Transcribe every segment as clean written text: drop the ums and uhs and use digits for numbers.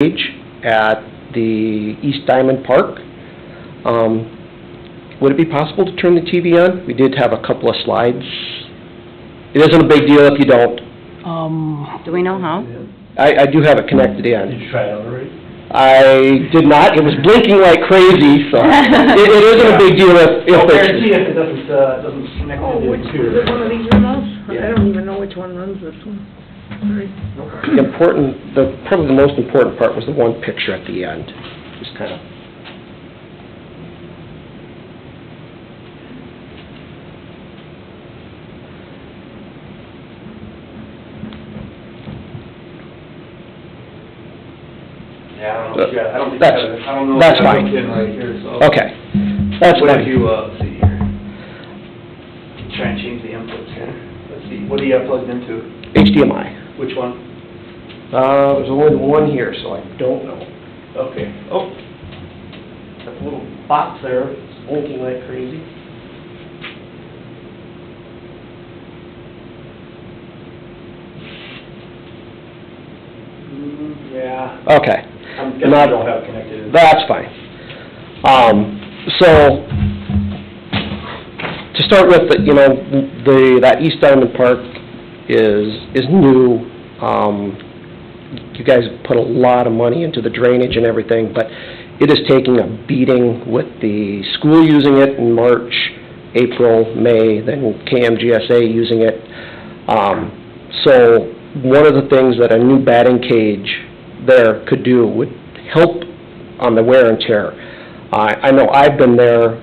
cage at the East Diamond Park. Would it be possible to turn the TV on? We did have a couple of slides. It isn't a big deal if you don't. Do we know how? I do have it connected in. Did you try it out already? I did not. It was blinking like crazy, so it isn't a big deal if I'll it's... guarantee if it doesn't connect to the Is computer. it one of these remotes? Yeah. I don't even know which one runs this one. Sorry. Probably the most important part was the one picture at the end. Just kind of... Yeah, I don't know if you got, I don't think That's- you got it. I don't know that's if you got fine. it hooked in right here, so. Okay, that's What if fine. you, see here? Try and change the inputs here. Let's see, what do you have plugged into? HDMI. Which one? There's only one here, so I don't know. Okay. Oh. Got a little box there, it's blinking like crazy. Yeah. Okay. I'm guessing Not- you don't have connected. That's fine. So, to start with, that East Diamond Park is new. You guys put a lot of money into the drainage and everything, but it is taking a beating with the school using it in March, April, May, then KMGSA using it. So, one of the things that a new batting cage there could do would help on the wear and tear. I know I've been there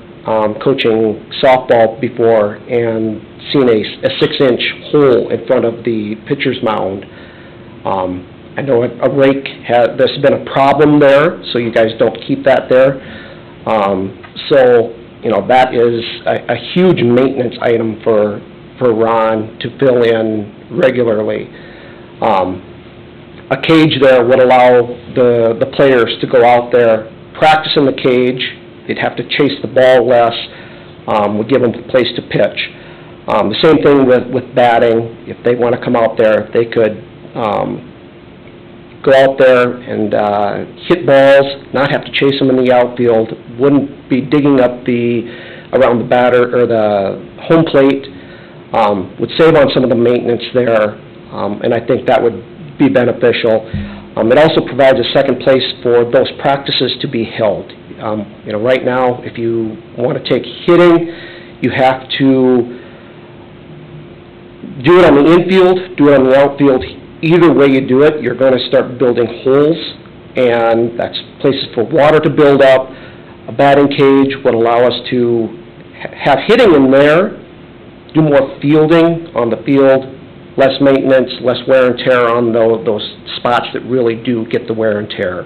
coaching softball before and seen a 6-inch hole in front of the pitcher's mound. I know a rake there's been a problem there, so you guys don't keep that there. That is a huge maintenance item for Ron to fill in regularly. A cage there would allow the players to go out there, practice in the cage. They'd have to chase the ball less. Would give them a place to pitch. The same thing with batting. If they want to come out there, they could go out there and hit balls, not have to chase them in the outfield. Wouldn't be digging up around the batter or the home plate. Would save on some of the maintenance there, and I think that would be beneficial. It also provides a second place for those practices to be held. Right now, if you want to take hitting, you have to do it on the infield, do it on the outfield. Either way you do it, you're going to start building holes, and that's places for water to build up. A batting cage would allow us to have hitting in there, do more fielding on the field, less maintenance, less wear and tear on those spots that really do get the wear and tear.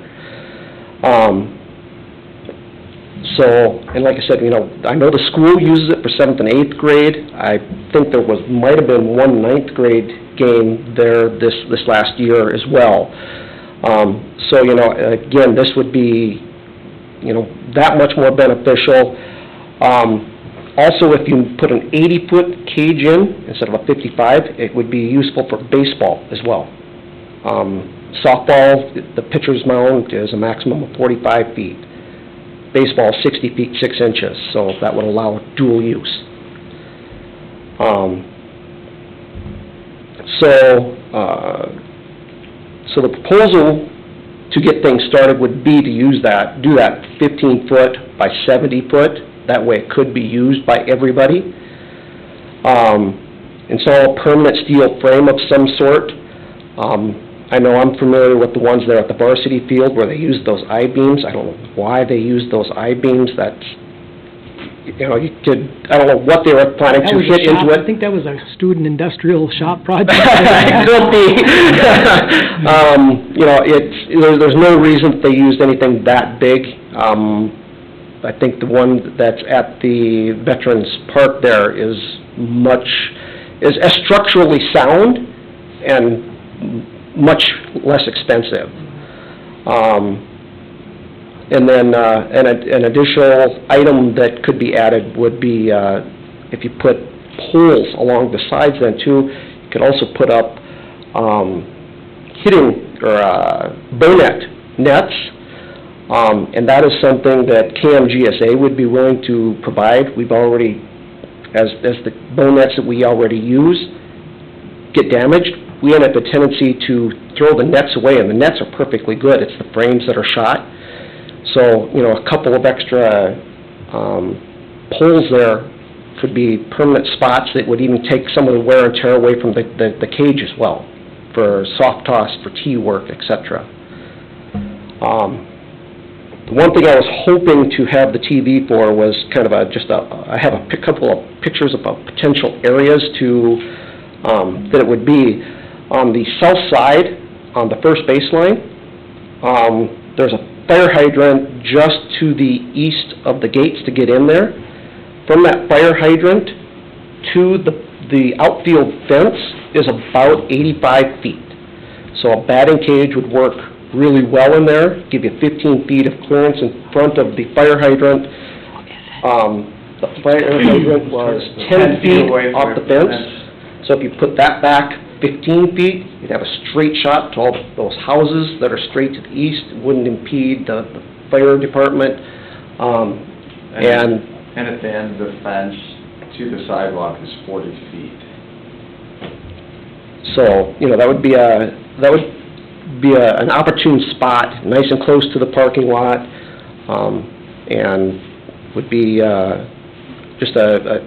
And like I said, I know the school uses it for 7th and 8th grade. I think there might have been one 9th grade game there this last year as well. Again, this would be, that much more beneficial. Also, if you put an 80-foot cage in instead of a 55, it would be useful for baseball as well. Softball, the pitcher's mound is a maximum of 45 feet. Baseball, 60 feet, 6 inches, so that would allow dual use. So the proposal to get things started would be to do that 15-foot by 70-foot. That way it could be used by everybody. Install a permanent steel frame of some sort. I know I'm familiar with the ones there at the varsity field where they use those I-beams. I don't know why they use those I-beams. That's, I don't know what they were planning to hit into it. I think that was a student industrial shop project. It could be. There's no reason that they used anything that big. I think the one that's at the Veterans Park there is structurally sound and much less expensive. And then an additional item that could be added would be if you put poles along the sides then too, you could also put up hitting or bow net nets, and that is something that KMGSA would be willing to provide. We've already, as the bow nets that we already use get damaged, we end up a tendency to throw the nets away, and the nets are perfectly good. It's the frames that are shot. So, you know, a couple of extra poles there could be permanent spots that would even take some of the wear and tear away from the cage as well, for soft toss, for tee work, etc. The one thing I was hoping to have the TV for was kind of I have a couple of pictures of potential areas that it would be. On the south side, on the first baseline, there's a fire hydrant just to the east of the gates to get in there. From that fire hydrant to the outfield fence is about 85 feet. So a batting cage would work really well in there, give you 15 feet of clearance in front of the fire hydrant. The fire hydrant was 10 feet away off the fence. So if you put that back 15 feet, you'd have a straight shot to all those houses that are straight to the east. It wouldn't impede the fire department. And at the end of the fence to the sidewalk is 40 feet. So, you know, that would be an opportune spot, nice and close to the parking lot, and would be just I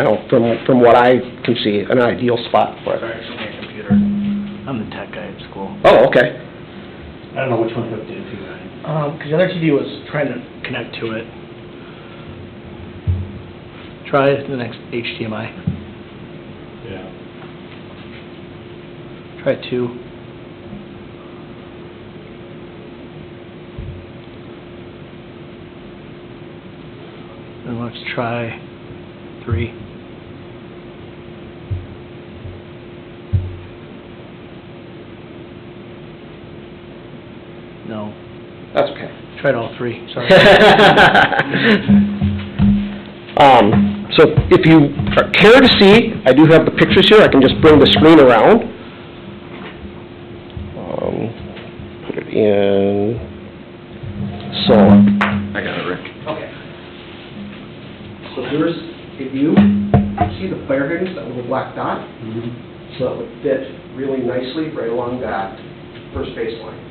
don't know, from what I can see, an ideal spot for it. Sorry, it's on my computer. I'm the tech guy at school. Oh, okay. I don't know which one hooked into, right? Because the other TV was trying to connect to it. Try the next HDMI. Yeah. Try 2. And let's try 3. No. That's okay. Tried all 3, sorry. So if you care to see, I do have the pictures here. I can just bring the screen around. Put it in. So. I got it, Rick. Okay. So here's a view. See the fire hydrants, that little black dot? Mm-hmm. So it would fit really nicely right along that first baseline.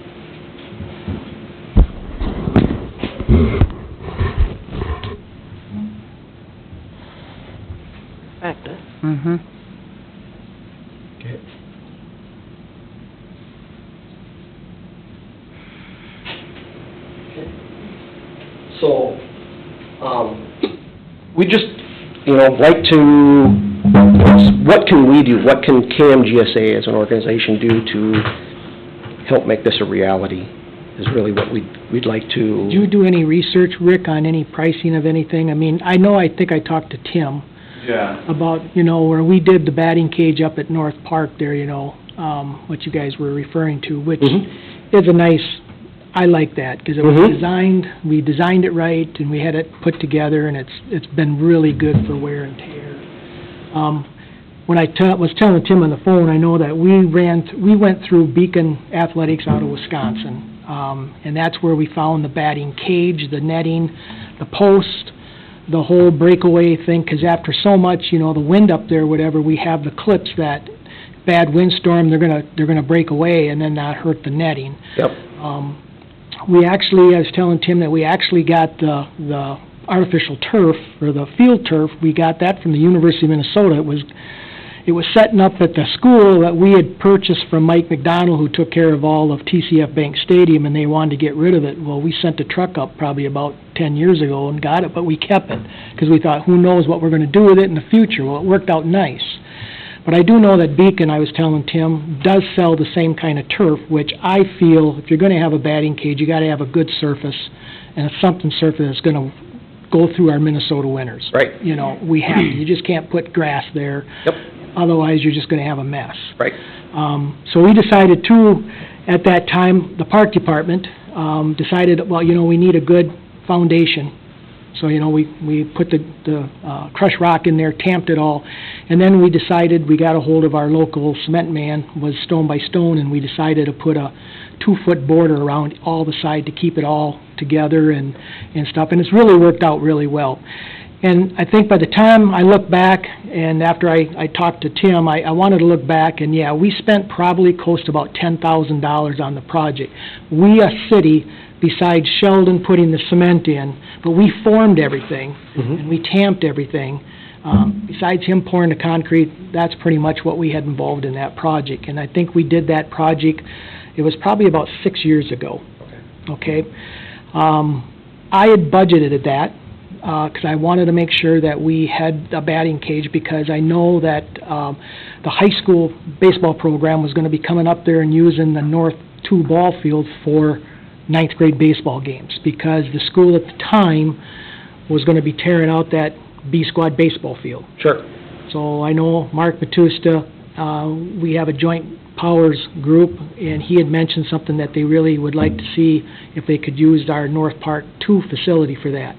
Mm-hmm. Okay. So, we just, like to, what can we do? What can KMGSA as an organization do to help make this a reality is really what we'd like to. Did you do any research, Rick, on any pricing of anything? I mean, I think I talked to Tim Yeah. about, where we did the batting cage up at North Park there, what you guys were referring to, which is a nice, I like that, because it was designed, we designed it right, and we had it put together, and it's been really good for wear and tear. When I was telling Tim on the phone, I know that we went through Beacon Athletics out of Wisconsin, and that's where we found the batting cage, the netting, the post, the whole breakaway thing, because after so much, the wind up there, whatever, we have the clips that bad windstorm, they're gonna break away and then not hurt the netting. Yep. We actually, I was telling Tim that we actually got the artificial turf, or the field turf, we got that from the University of Minnesota. It was setting up at the school that we had purchased from Mike McDonald, who took care of all of TCF Bank Stadium, and they wanted to get rid of it. Well, we sent a truck up probably about 10 years ago and got it, but we kept it, because we thought, who knows what we're going to do with it in the future. Well, it worked out nice. But I do know that Beacon, I was telling Tim, does sell the same kind of turf, which I feel, if you're going to have a batting cage, you got to have a good surface, and a something surface that's going to go through our Minnesota winters. Right. We have to. You just can't put grass there. Yep. Otherwise, you're just going to have a mess. Right. So we decided at that time, the park department decided, well, we need a good foundation. So, we put the crushed rock in there, tamped it all, and then we decided, we got a hold of our local cement man, was Stone by Stone, and we decided to put a 2-foot border around all the side to keep it all together and stuff, and it's really worked out really well. And I think by the time I look back, and after I talked to Tim, I wanted to look back, and yeah, we spent probably close to about $10,000 on the project. We, a city, besides Sheldon putting the cement in, but we formed everything, and we tamped everything. Besides him pouring the concrete, that's pretty much what we had involved in that project. And I think we did that project, it was probably about 6 years ago. Okay? I had budgeted that, because I wanted to make sure that we had a batting cage, because I know that the high school baseball program was going to be coming up there and using the North 2 ball field for 9th grade baseball games, because the school at the time was going to be tearing out that B squad baseball field. Sure. So I know Mark Matusta, we have a joint powers group, and he had mentioned something that they really would like to see if they could use our North Park 2 facility for that.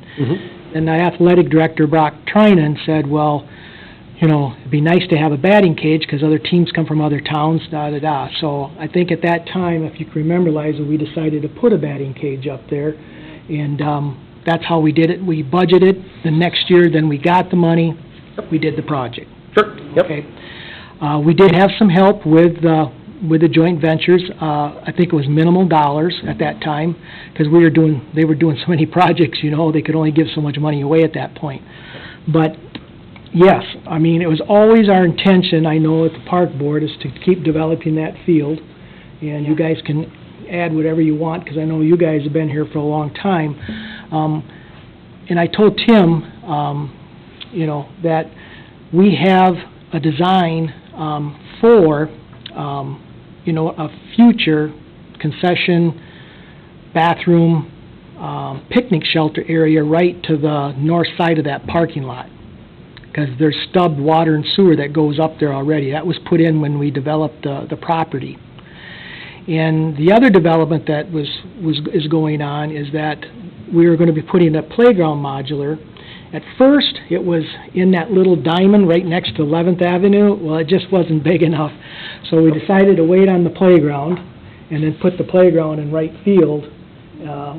And the athletic director, Brock Trinan, said, well, you know, it'd be nice to have a batting cage because other teams come from other towns, da-da-da. So I think at that time, if you can remember, Liza, we decided to put a batting cage up there, and that's how we did it. We budgeted the next year, then we got the money, we did the project. Sure. Yep. Okay. We did have some help with the joint ventures. I think it was minimal dollars at that time, because they were doing so many projects, you know, they could only give so much money away at that point. But yes, I mean, it was always our intention, I know, at the park board, is to keep developing that field, and you guys can add whatever you want, because I know you guys have been here for a long time. And I told Tim, you know, that we have a design for, you know, a future concession, bathroom, picnic shelter area right to the north side of that parking lot, because there's stubbed water and sewer that goes up there already. That was put in when we developed the property. And the other development that is going on is that we are going to be putting a playground modular. At first, it was in that little diamond right next to 11th Avenue. Well, it just wasn't big enough. So we decided to wait on the playground and then put the playground in right field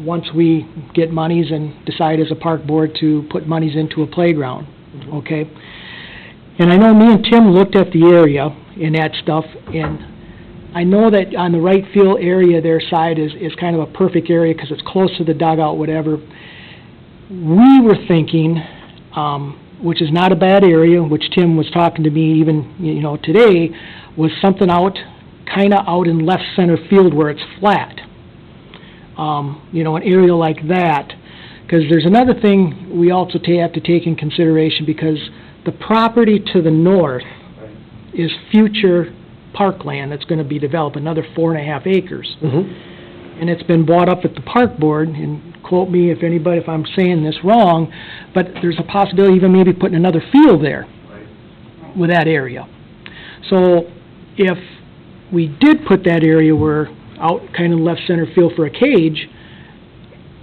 once we get monies and decide as a park board to put monies into a playground, okay? And I know me and Tim looked at the area and that stuff, and I know that on the right field area, their side is kind of a perfect area because it's close to the dugout, whatever. We were thinking, which is not a bad area, which Tim was talking to me even, you know, today, was something out, kind of out in left center field where it's flat. You know, an area like that. Because there's another thing we also have to take in consideration, because the property to the north is future parkland that's going to be developed, another 4.5 acres. And it's been brought up at the park board, and quote me if I'm saying this wrong, but there's a possibility even maybe putting another field there with that area. So if we did put that area out kind of left center field for a cage,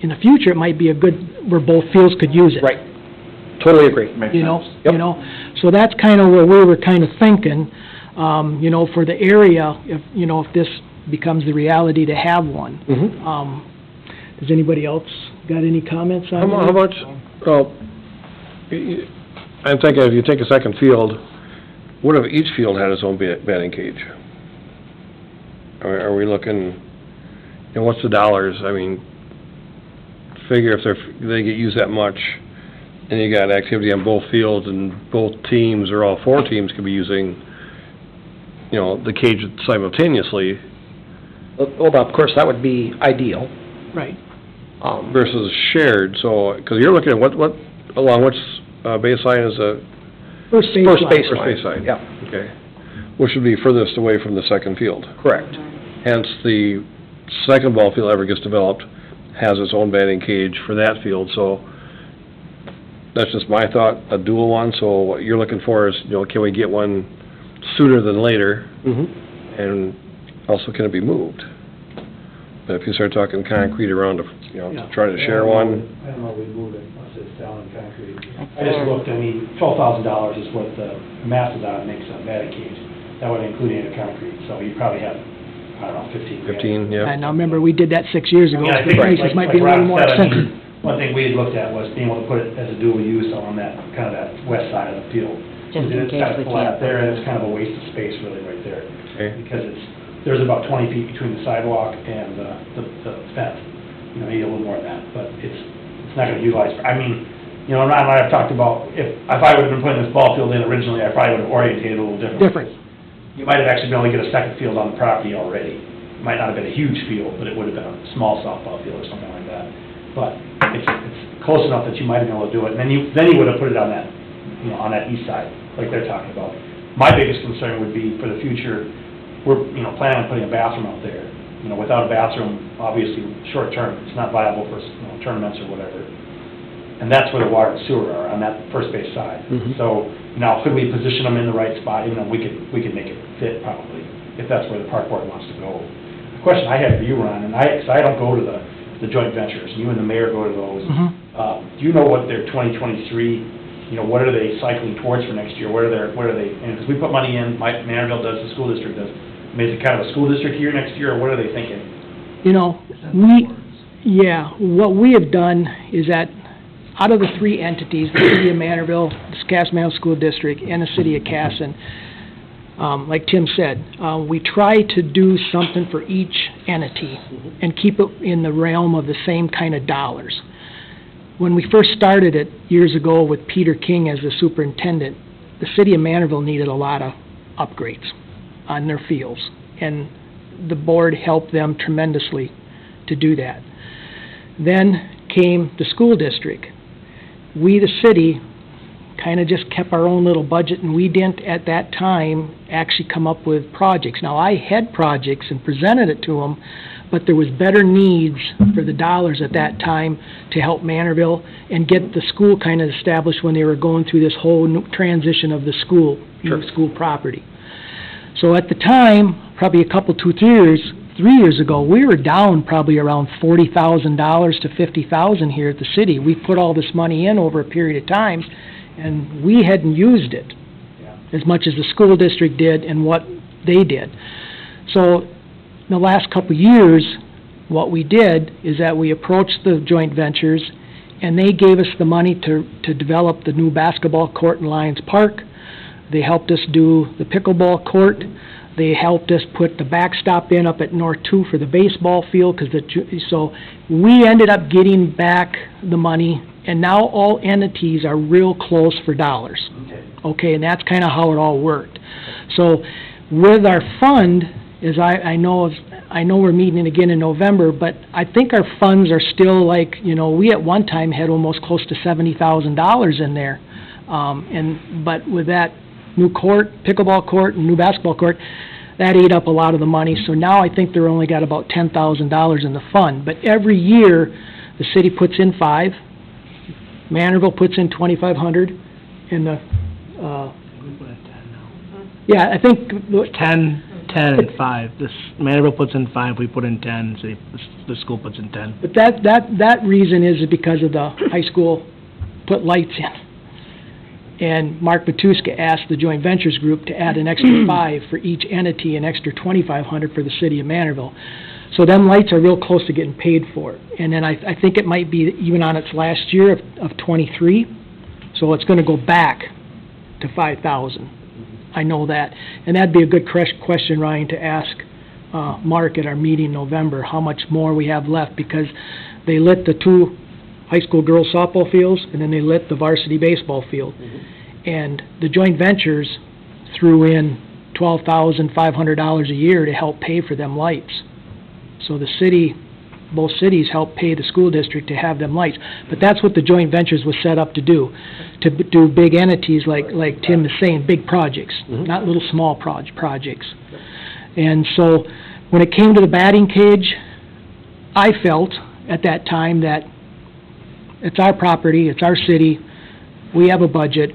in the future it might be a good, where both fields could use it. Right. Totally agree. Makes You know, sense. Yep. you know, so that's kind of where we were kind of thinking, you know, for the area, if this becomes the reality to have one. Does anybody else got any comments on that? How much, well, I'm thinking if you take a second field, what if each field had its own batting cage? Are we looking, you know, what's the dollars? I mean, figure if they get used that much, and you got activity on both fields, and both teams, or all 4 teams could be using, you know, the cage simultaneously. Well, of course, that would be ideal. Right. Versus shared, so, because you're looking at what along which baseline is a... First baseline. First baseline. First baseline. Yeah. Okay. Which would be furthest away from the second field. Correct. Hence, the second ball field ever gets developed has its own batting cage for that field, so that's just my thought, a dual one, so what you're looking for is, you know, can we get one sooner than later? And also, can it be moved? But if you start talking concrete around, you know, to try to share one, I don't know if we moved it, unless it's down in concrete. I just looked, I mean, $12,000 is what the Mastodon makes a batting cage. That would include any concrete, so you probably have I don't know, 15 grand. 15, yeah. And I remember we did that 6 years ago, I mean, I the think, prices might be a like little more Ron said, I expensive. mean, one thing we had looked at was being able to put it as a dual use on that, kind of that west side of the field. Just in It's case kind we of flat can't. there, and it's kind of a waste of space really right there. Okay. Because there's about 20 feet between the sidewalk and the fence. You know, maybe a little more than that, but it's not gonna utilize, I mean, you know, Ron and I have talked about, if I would've been putting this ball field in originally, I probably would've orientated it a little differently. Different. You might have actually been able to get a second field on the property already. It might not have been a huge field, but it would have been a small softball field or something like that. But it's close enough that you might have been able to do it, and then you would have put it on that, you know, on that east side, like they're talking about. My biggest concern would be for the future, we're, you know, planning on putting a bathroom out there. You know, without a bathroom, obviously, short term, it's not viable for, you know, tournaments or whatever. And that's where the water and sewer are, on that first base side. Mhm. So, now, could we position them in the right spot? You know, we could make it fit probably, if that's where the park board wants to go. The question I have for you, Ron, and because I don't go to the joint ventures, you and the mayor go to those. Mhm. Do you know what their 2023, you know, what are they cycling towards for next year? What are they, and because we put money in, Manorville does, the school district does. I mean, is it kind of a school district year next year, or what are they thinking? You know, what we have done is that out of the three entities, the City of Manorville, the Cass-Manuel School District, and the City of Casson, like Tim said, we try to do something for each entity and keep it in the realm of the same kind of dollars. When we first started it years ago with Peter King as the superintendent, the City of Manorville needed a lot of upgrades on their fields, and the board helped them tremendously to do that. Then came the school district. We, the city, kind of just kept our own little budget, and we didn't, at that time, actually come up with projects. Now, I had projects and presented it to them, but there was better needs for the dollars at that time to help Manorville and get the school kind of established when they were going through this whole new transition of the school, school property. So at the time, probably a couple, 3 years ago, we were down probably around $40,000 to $50,000 here at the city. We put all this money in over a period of time, and we hadn't used it as much as the school district did and what they did. So in the last couple of years, what we did is that we approached the joint ventures, and they gave us the money to develop the new basketball court in Lions Park. They helped us do the pickleball court. They helped us put the backstop in up at North 2 for the baseball field, so we ended up getting back the money, and now all entities are real close for dollars. Okay, and that's kind of how it all worked. So with our fund, as I know we're meeting again in November, but I think our funds are still like, you know, we at one time had almost close to $70,000 in there. But with that new court, pickleball court, and new basketball court, that ate up a lot of the money. So now I think they're only got about $10,000 in the fund. But every year, the city puts in $5,000, Manorville puts in $2,500, and the, yeah, I think... 10, and 5. Manorville puts in 5, we put in 10, so the school puts in 10. But that reason is because of the high school put lights in. And Mark Matuska asked the joint ventures group to add an extra $5,000 for each entity, an extra $2,500 for the city of Manorville. So them lights are real close to getting paid for. And then I think it might be even on its last year of 23, so it's going to go back to $5,000. I know that. And that'd be a good question, Ryan, to ask Mark at our meeting in November, how much more we have left, because they lit the 2 high school girls softball fields, and then they lit the varsity baseball field. And the joint ventures threw in $12,500 a year to help pay for them lights. So the city, both cities helped pay the school district to have them lights. But that's what the joint ventures was set up to do big entities like Tim is saying, big projects, not little small projects. And so when it came to the batting cage, I felt at that time that it's our property, it's our city, we have a budget,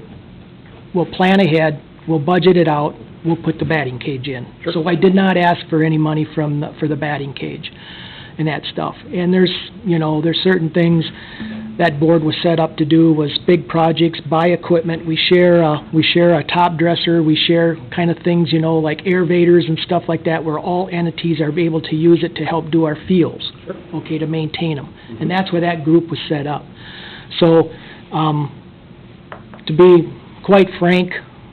we'll plan ahead, we'll budget it out, we'll put the batting cage in. Sure. So I did not ask for any money for the batting cage and that stuff. And there's certain things that board was set up to do was big projects, buy equipment. We share a top dresser, we share kind of things, you know, like aerators and stuff like that, where all entities are able to use it to help do our fields, okay, to maintain them. And that's where that group was set up. So, to be quite frank,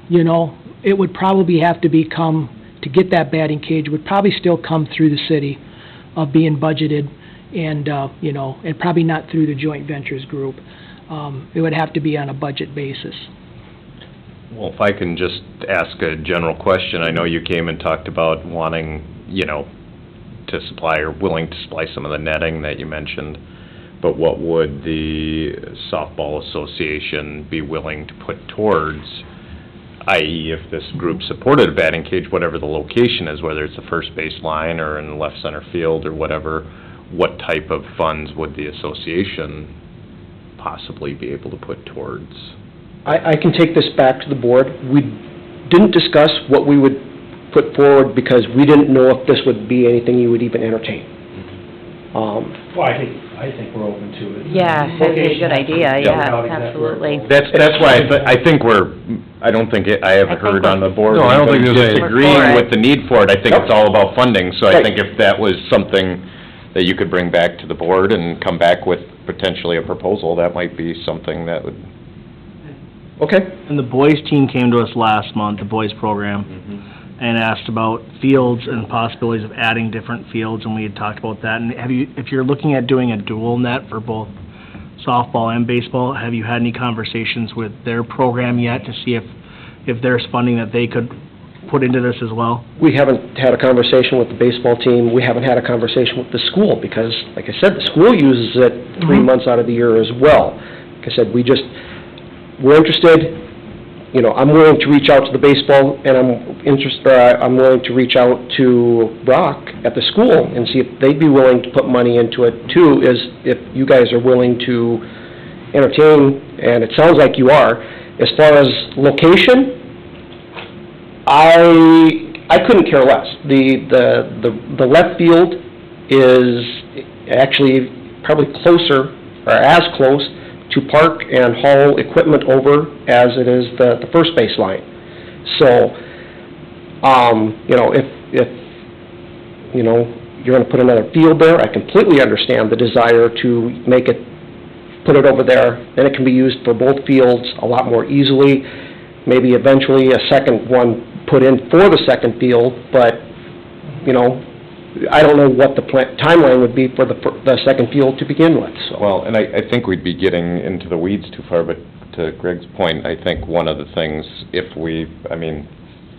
you know, it would probably have to to get that batting cage, would probably still come through the city of being budgeted, and, you know, and probably not through the joint ventures group. It would have to be on a budget basis. Well, if I can just ask a general question, I know you came and talked about wanting, you know, to supply or willing to supply some of the netting that you mentioned, but what would the softball association be willing to put towards, i.e. if this group supported a batting cage, whatever the location is, whether it's the first base line or in the left center field or whatever, what type of funds would the association possibly be able to put towards? I can take this back to the board. We didn't discuss what we would put forward because we didn't know if this would be anything you would even entertain. Well, I think we're open to it. Yeah, that'd be a good idea, yeah, absolutely. That's why I think I don't think I haven't heard on the board. No, I don't think there's any- disagreeing with the need for it. I think Yep. it's all about funding, so I Right. think if that was something that you could bring back to the board and come back with potentially a proposal, that might be something that would... Okay. And the boys team came to us last month, the boys program, and asked about fields and possibilities of adding different fields, and we had talked about that. And if you're looking at doing a dual net for both softball and baseball, have you had any conversations with their program yet to see if there's funding that they could put into this as well? We haven't had a conversation with the baseball team. We haven't had a conversation with the school because, like I said, the school uses it 3 months out of the year as well. Like I said, we're interested. You know, I'm willing to reach out to the baseball, and I'm willing to reach out to Brock at the school and see if they'd be willing to put money into it too, if you guys are willing to entertain, and it sounds like you are. As far as location, I couldn't care less. The left field is actually probably closer, or as close, to park and haul equipment over as it is the first base line. So, you know, if you know, you're gonna put another field there, I completely understand the desire to put it over there, then it can be used for both fields a lot more easily. Maybe eventually a second one put in for the second field, but, you know, I don't know what the timeline would be for the second field to begin with, so. Well, and I think we'd be getting into the weeds too far, but to Greg's point, I think one of the things,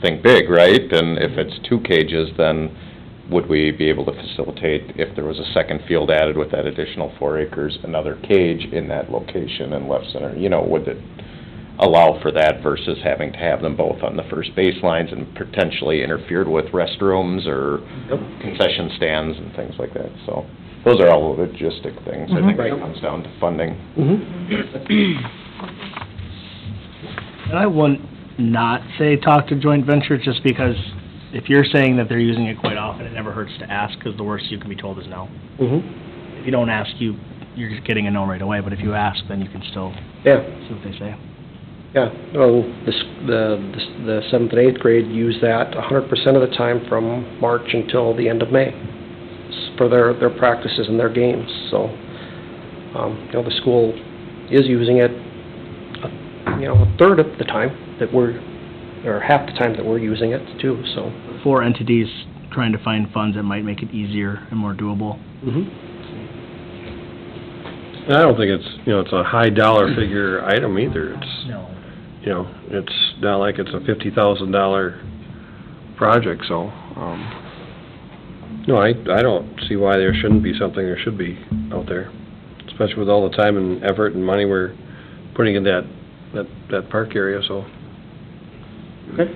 think big, right? And if it's 2 cages, then would we be able to facilitate, if there was a second field added with that additional 4 acres, another cage in that location in left center? You know, would it allow for that versus having to have them both on the first base lines and potentially interfered with restrooms or concession stands and things like that? So those are all logistic things. I think it comes down to funding. And I wouldn't not say talk to joint ventures, just because if you're saying that they're using it quite often, it never hurts to ask, because the worst you can be told is no. If you don't ask, you're just getting a no right away, but if you ask, then you can still see what they say. Yeah, well, the 7th and 8th grade use that 100% of the time from March until the end of May for their practices and their games. So, you know, the school is using it, you know, a third of the time or half the time that we're using it too, so. 4 entities trying to find funds that might make it easier and more doable. And I don't think it's a high dollar figure item either. No. You know, it's not like it's a $50,000 project, so, no, I don't see why there shouldn't be something there should be out there, especially with all the time and effort and money we're putting in that park area, so. Okay.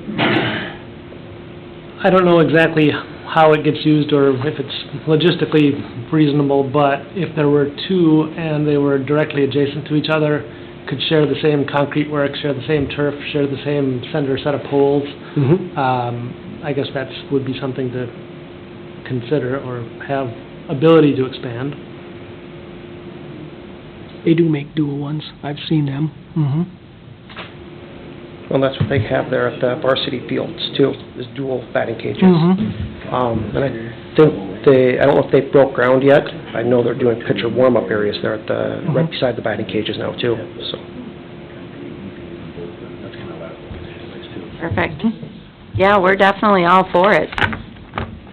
I don't know exactly how it gets used or if it's logistically reasonable, but if there were 2 and they were directly adjacent to each other, could share the same concrete work, share the same turf, share the same center set of poles, I guess that would be something to consider or have ability to expand. They do make dual ones. I've seen them. Well, that's what they have there at the varsity fields too, is dual batting cages. And I think I don't know if they broke ground yet. I know they're doing pitcher warm-up areas there at the, right beside the batting cages now too, so. Perfect. Yeah, we're definitely all for it.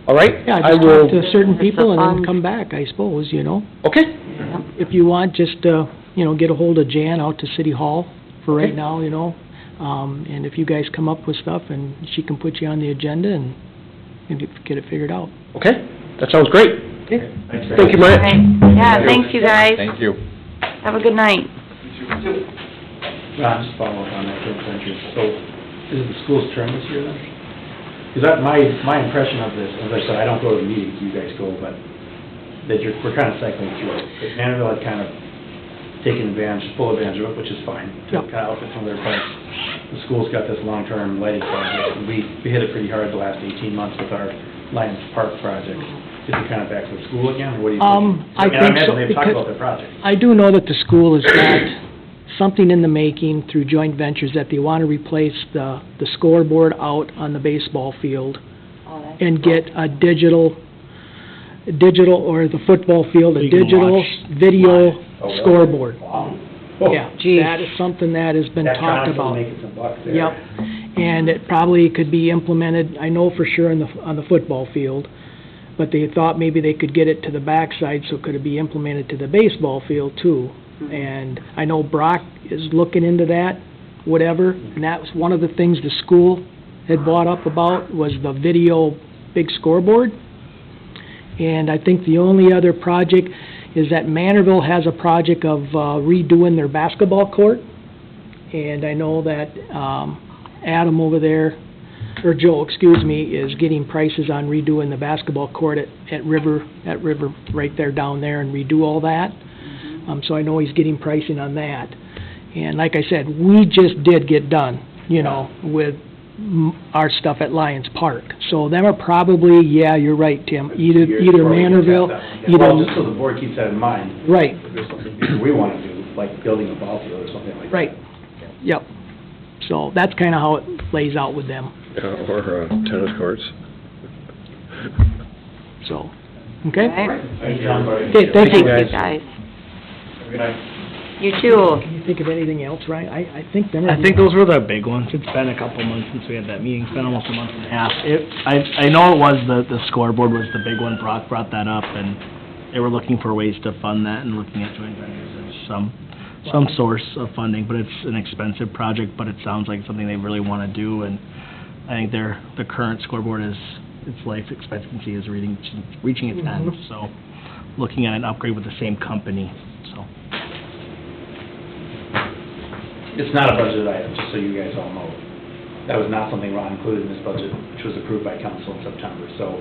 All right? Yeah, I just will. talk to certain people and fun- then come back, I suppose, you know? Okay. If you want, just, you know, get a hold of Jan out to City Hall for right Okay. now, you know? And if you guys come up with stuff, and she can put you on the agenda and get it figured out. Okay, that sounds great. Okay. Thank you, All Mike. right. Yeah, thanks, you guys. Thank you. Have a good night. Ron, just follow up on that, joint ventures. So, is it the school's term this year then? Because that, my impression of this, as I said, I don't go to the meetings, you guys go, but that we're kind of cycling through it. But Manorville had kind of taken advantage, full advantage of it, which is fine. Yep. Kind of outfit some of their parks. The school's got this long-term lighting project, and we hit it pretty hard the last 18 months with our Lions Park project. Is it kind of back to the school again, or what do you think? I think so, imagine they've talked because about their project. I do know that the school has got something in the making through joint ventures that they want to replace the scoreboard out on the baseball field and get a digital, or the football field, a So you can digital watch video Oh, really? scoreboard. Wow. Yeah, that is something that has been talked Electronics will about. make it some bucks there. Yep, and it probably could be implemented, I know for sure on the football field, but they thought maybe they could get it to the backside, so could it be implemented to the baseball field too? And I know Brock is looking into that, whatever, and that was one of the things the school had brought up about, was the video big scoreboard. And I think the only other project is that Manorville has a project of redoing their basketball court. And I know that Adam over there, or Joe, excuse me, is getting prices on redoing the basketball court at River right there down there, and redo all that. So I know he's getting pricing on that. And like I said, we just did get done, you know, with our stuff at Lions Park. So them are probably, yeah, you're right, Tim, either Manorville, Well, just so the board keeps that in mind. Right. If there's something we want to do, like building a ball field or something like that. Right, yep. So that's kind of how it plays out with them, Yeah, or tennis courts. so, okay? All right. Thanks, John. Okay, thank Thank you. you, guys. Good night. You too. Can you think of anything else, Ryan? I think them are... I think those were the big ones. It's been a couple months since we had that meeting. It's been almost a month and a half. I know it was the scoreboard was the big one. Brock brought that up, and they were looking for ways to fund that and looking at joint ventures as some source of funding, but it's an expensive project, but it sounds like something they really want to do, and I think the current scoreboard its life expectancy is reaching its end, so looking at an upgrade with the same company, so. It's not a budgeted item, just so you guys all know. That was not something Ron included in this budget, which was approved by council in September. So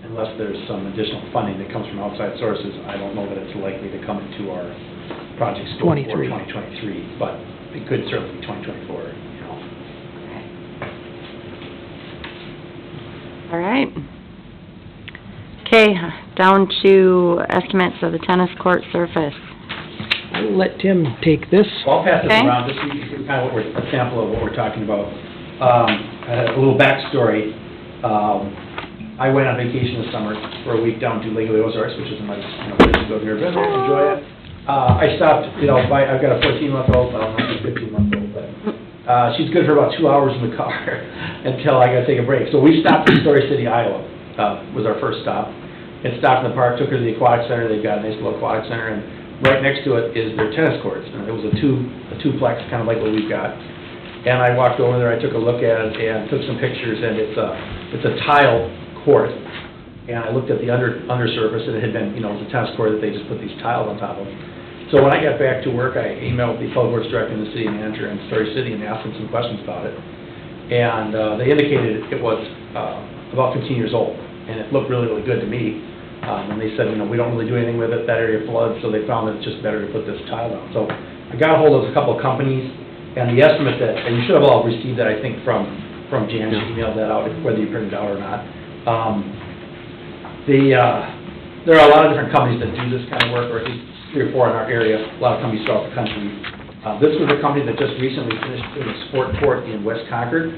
unless there's some additional funding that comes from outside sources, I don't know that it's likely to come into our project scope for 2023, but it could certainly be 2024, you know. All right. Okay, down to estimates of the tennis court surface. I'll let Tim take this. Well, I'll pass this Okay. around, just so you can kind of a sample of what we're talking about. A little backstory. I went on vacation this summer for a week down to Lake of the Ozarks, which is a nice, place to go here, visit, enjoy it. I stopped, I've got a 14-month-old, well, not a 15-month-old, but, she's good for about 2 hours in the car until I gotta take a break. So we stopped in Story City, Iowa, was our first stop. And stopped in the park, took her to the aquatic center. They've got a nice little aquatic center, and right next to it is their tennis courts. And it was a twoplex, kind of like what we've got. And I walked over there, I took a look at it, and took some pictures, and it's a tile court. And I looked at the undersurface, and it had been, it was a tennis court that they just put these tiles on top of. So when I got back to work, I emailed the public works director and the city manager in Story City and asked them some questions about it. And they indicated it was about 15 years old, and it looked really, really good to me. And they said, we don't really do anything with it, that area floods, so they found that it's just better to put this tile down. So I got a hold of a couple of companies, and the estimate and you should have all received that, I think, from Jan, she emailed that out, whether you printed it out or not. there are a lot of different companies that do this kind of work, or at least 3 or 4 in our area, a lot of companies throughout the country. This was a company that just recently finished doing a sport court in West Concord.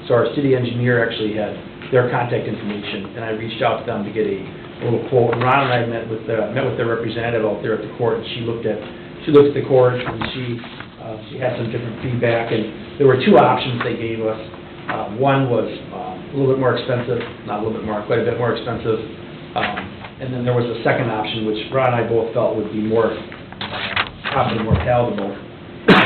So our city engineer actually had their contact information, and I reached out to them to get a little quote. And Ron and I met with their representative out there at the court, and she looked at the court, and she had some different feedback, and there were 2 options they gave us. One was a little bit more expensive, not a little bit more, quite a bit more expensive. And then there was a second option, which Ron and I both felt would be more, probably more palatable.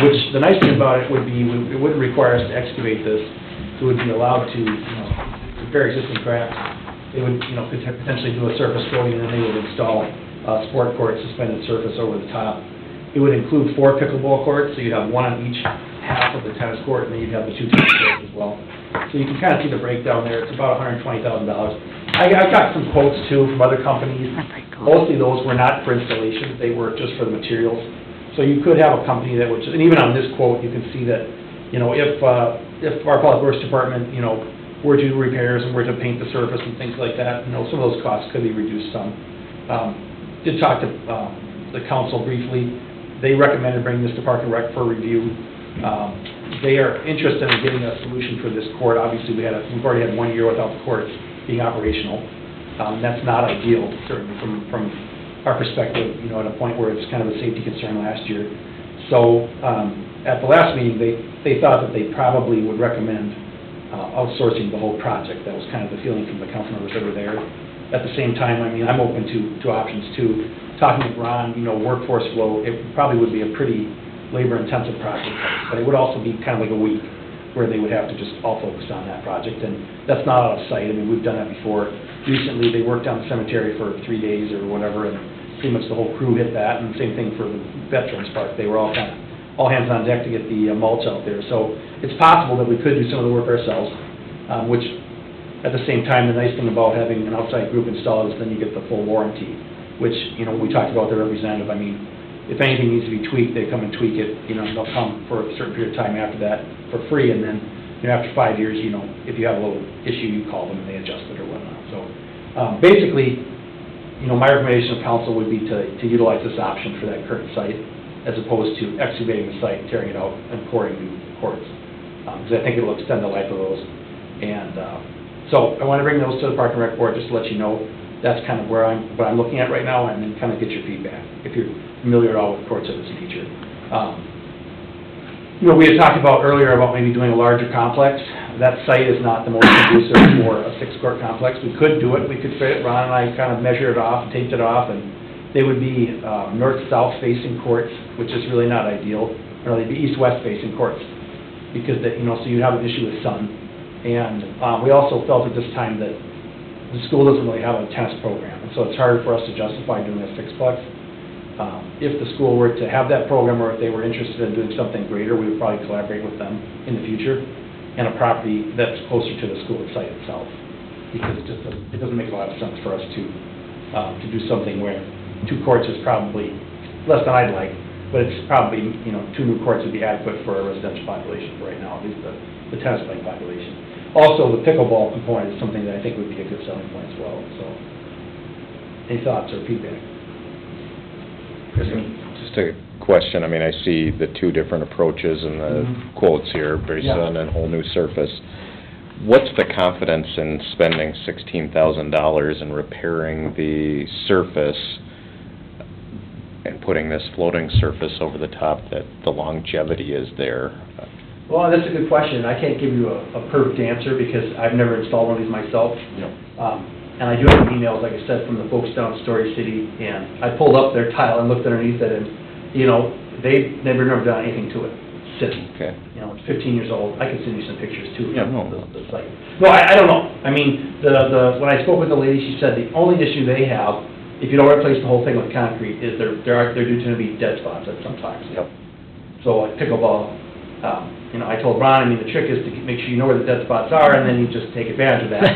Which, the nice thing about it would be, it wouldn't require us to excavate this. It would be allowed to, repair existing cracks. They would, could potentially do a surface coating, and then they would install a sport court suspended surface over the top. It would include 4 pickleball courts, so you'd have 1 on each half of the tennis court, and then you'd have the 2 tennis courts as well. So you can kind of see the breakdown there. It's about $120,000. I got some quotes, too, from other companies. Mostly those were not for installation. They were just for the materials. So you could have a company that would, and even on this quote, you can see that, if our Public Works Department, were to do repairs and were to paint the surface and things like that, some of those costs could be reduced some. Did talk to the council briefly. They recommended bringing this to Park and Rec for review. They are interested in getting a solution for this court. Obviously, we've already had 1 year without the courts being operational. That's not ideal, certainly from our perspective, at a point where it's kind of a safety concern last year. So at the last meeting, they thought that they probably would recommend outsourcing the whole project. That was kind of the feeling from the council members that were there. At the same time, I'm open to options too. Talking with Ron, workforce flow, it probably would be a pretty labor-intensive project, but it would also be kind of like a week where they would have to just all focus on that project, and that's not out of sight. We've done that before. Recently, they worked on the cemetery for 3 days or whatever, and pretty much the whole crew hit that, and the same thing for the Veterans Park. They were all hands on deck to get the mulch out there. So it's possible that we could do some of the work ourselves, which at the same time, the nice thing about having an outside group installed is then you get the full warranty, which, we talked about the representative. If anything needs to be tweaked, they come and tweak it. They'll come for a certain period of time after that for free, and then, after 5 years, if you have a little issue, you call them and they adjust it or whatnot. So, basically, my recommendation of council would be to utilize this option for that current site, as opposed to excavating the site, tearing it out, and pouring new courts. Because I think it'll extend the life of those. And so I want to bring those to the Park and Rec Board, just to let you know that's kind of what I'm looking at right now, and then kind of get your feedback, if you're familiar at all with courts of this nature. We had talked about earlier about maybe doing a larger complex. That site is not the most conducive for a 6-court complex. We could do it. We could fit it. Ron and I kind of measured it off, taped it off, and they would be north-south facing courts, which is really not ideal. Or they'd be east-west facing courts, because so you'd have an issue with sun. And we also felt at this time that the school doesn't really have a tennis program, and so it's harder for us to justify doing a 6-plex. If the school were to have that program, or if they were interested in doing something greater, we would probably collaborate with them in the future, and a property that's closer to the school site itself, because it doesn't make a lot of sense for us to do something where 2 courts is probably less than I'd like, but it's probably, 2 new courts would be adequate for a residential population right now, at least the tennis playing population. Also, the pickleball component is something that I think would be a good selling point as well. So, any thoughts or feedback? Just a question. I see the 2 different approaches in the quotes here, based on a whole new surface. What's the confidence in spending $16,000 and repairing the surface and putting this floating surface over the top, that the longevity is there? Well, that's a good question. I can't give you a perfect answer because I've never installed one of these myself. And I do have emails, like I said, from the folks down at Story City, and I pulled up their tile and looked underneath it, and, they've never done anything to it since. Okay. It's 15 years old. I can send you some pictures, too, Yeah, from the site. No, I don't know. When I spoke with the lady, she said the only issue they have, if you don't replace the whole thing with concrete, is there do tend to be dead spots at sometimes. Yep. So, like pickleball, I told Ron, the trick is to make sure you know where the dead spots are, and then you just take advantage of that.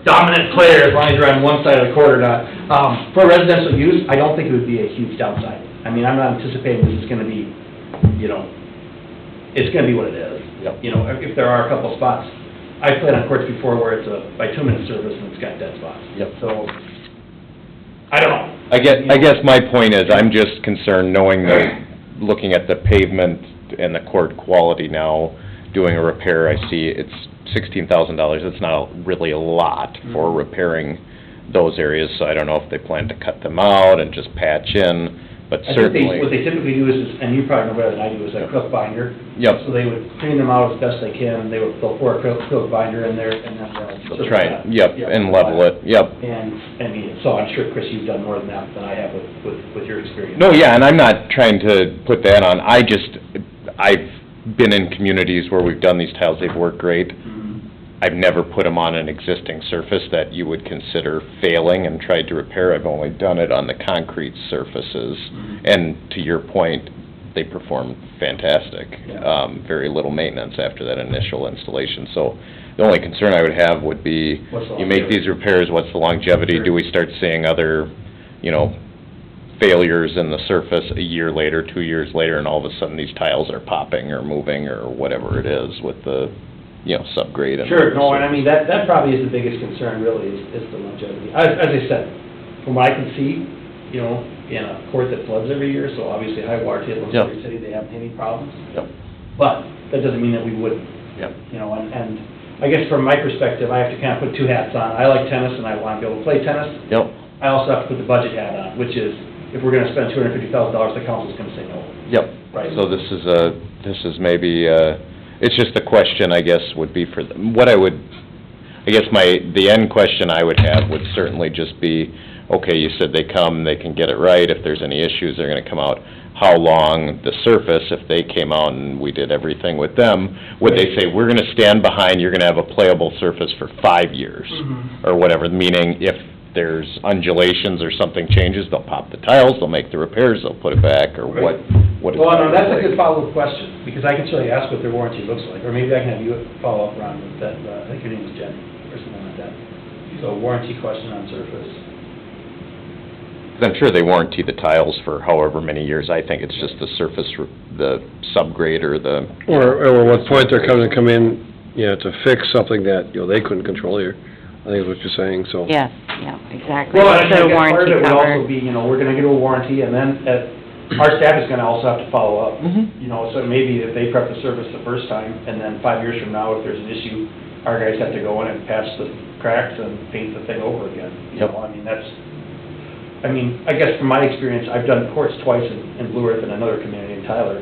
Dominant player, as long as you're on one side of the court or not. For residential use, I don't think it would be a huge downside. I'm not anticipating this is going to be, it's going to be what it is. Yep. If there are a couple spots. I've played on courts before where it's a bituminous surface and it's got dead spots. Yep. So, I don't know. I guess my point is, I'm just concerned knowing looking at the pavement and the court quality now, doing a repair, I see it's $16,000. It's not really a lot for repairing those areas, so I don't know if they plan to cut them out and just patch in, but I think certainly. what they typically do is, and you probably know better than I do, is a acrylic binder. Yep. So they would clean them out as best they can, they'll pour acrylic binder in there, and then They'll try and, and level it, yep. And, I mean, so I'm sure, Chris, you've done more than that than I have with your experience. No, yeah, and I'm not trying to put that on, I've been in communities where we've done these tiles, they've worked great. I've never put them on an existing surface that you would consider failing and tried to repair. I've only done it on the concrete surfaces. And to your point, they perform fantastic. Very little maintenance after that initial installation. So the only concern I would have would be, you make these repairs, what's the longevity? Do we start seeing other, failures in the surface a year later, 2 years later, and all of a sudden these tiles are popping or moving or whatever it is with the subgrade. Sure, no, and I mean, that probably is the biggest concern, really, is the longevity. As I said, from what I can see, in a court that floods every year, so obviously high water table in every city, they haven't had any problems. Yep. But that doesn't mean that we wouldn't. Yep. And I guess from my perspective, I have to kind of put two hats on. I like tennis and I want to be able to play tennis. Yep. I also have to put the budget hat on, which is, if we're gonna spend $250,000, the council's gonna say no. Yep. Right. So this is maybe, it's just the question, I guess, would be for, the end question I would have would certainly just be, okay, you said they come, they can get it right, if there's any issues, they're gonna come out. How long the surface, if they came out and we did everything with them, would they say, we're gonna stand behind, you're gonna have a playable surface for 5 years? Or whatever, meaning if there's undulations or something changes, they'll pop the tiles, they'll make the repairs, they'll put it back, or what is Well, that no, that's a like? good follow-up question, because I can certainly ask what their warranty looks like, or maybe I can have you follow up, Ron, with that, I think your name is Jen, or something like that. So warranty question on surface. 'Cause I'm sure they warranty the tiles for however many years, I think it's just the surface, the subgrade or the... Or what point they're coming to come in, to fix something that, they couldn't control here, I think is what you're saying, so. Yes, yeah, exactly. Well, I So think part of warranty it would also covered. be, we're gonna get a warranty, and then our staff is gonna also have to follow up. So maybe if they prep the surface the first time, and then 5 years from now, if there's an issue, our guys have to go in and patch the cracks and paint the thing over again. I guess from my experience, I've done courts twice in Blue Earth and another community in Tyler,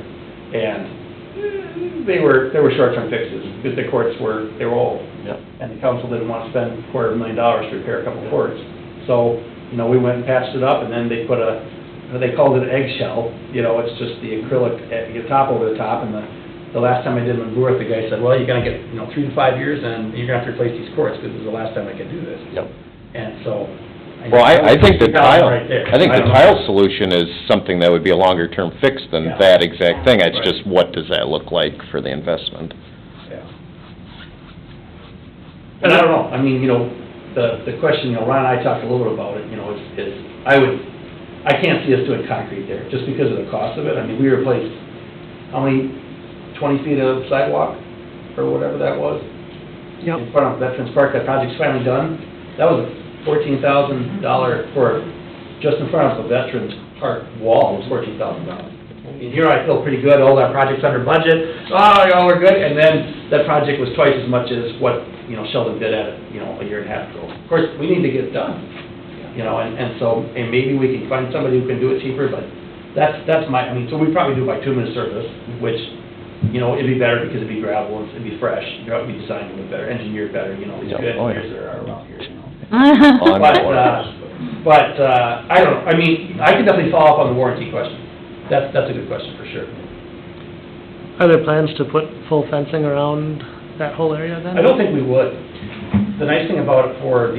and they were short-term fixes, because the courts were old. And the council didn't want to spend $250,000 to repair a couple of courts. So, we went and patched it up, and then they put they called it an eggshell, it's just the acrylic, top over the top, and the last time I did it in Blue Earth, the guy said, well, you're gonna get, 3 to 5 years, and you're gonna have to replace these courts, because this is the last time I can do this. Yep. And so... Well, I think the tile, right there. I think the don't know. tile solution is something that would be a longer-term fix than that exact thing. It's just, what does that look like for the investment? Yeah. And I don't know, the question, Ron and I talked a little bit about it, is I can't see us doing concrete there, just because of the cost of it. We replaced, how many, 20 feet of sidewalk, or whatever that was? Yep. In front of Veterans Park, that project's finally done. That was a $14,000 for, just in front of the Veterans Park wall, was $14,000. Here I feel pretty good, all that project's under budget, we're good, and then that project was twice as much as what, Sheldon bid at it, a year and a half ago. Of course, we need to get it done, and maybe we can find somebody who can do it cheaper, but that's so we probably do by 2 minute surface, which, it'd be better because it'd be gravel, it'd be fresh, it'd be designed a little better, engineered better, these good engineers that are around here, But I don't know, I could definitely follow up on the warranty question. That's a good question for sure. Are there plans to put full fencing around that whole area then? I don't think we would. The nice thing about it for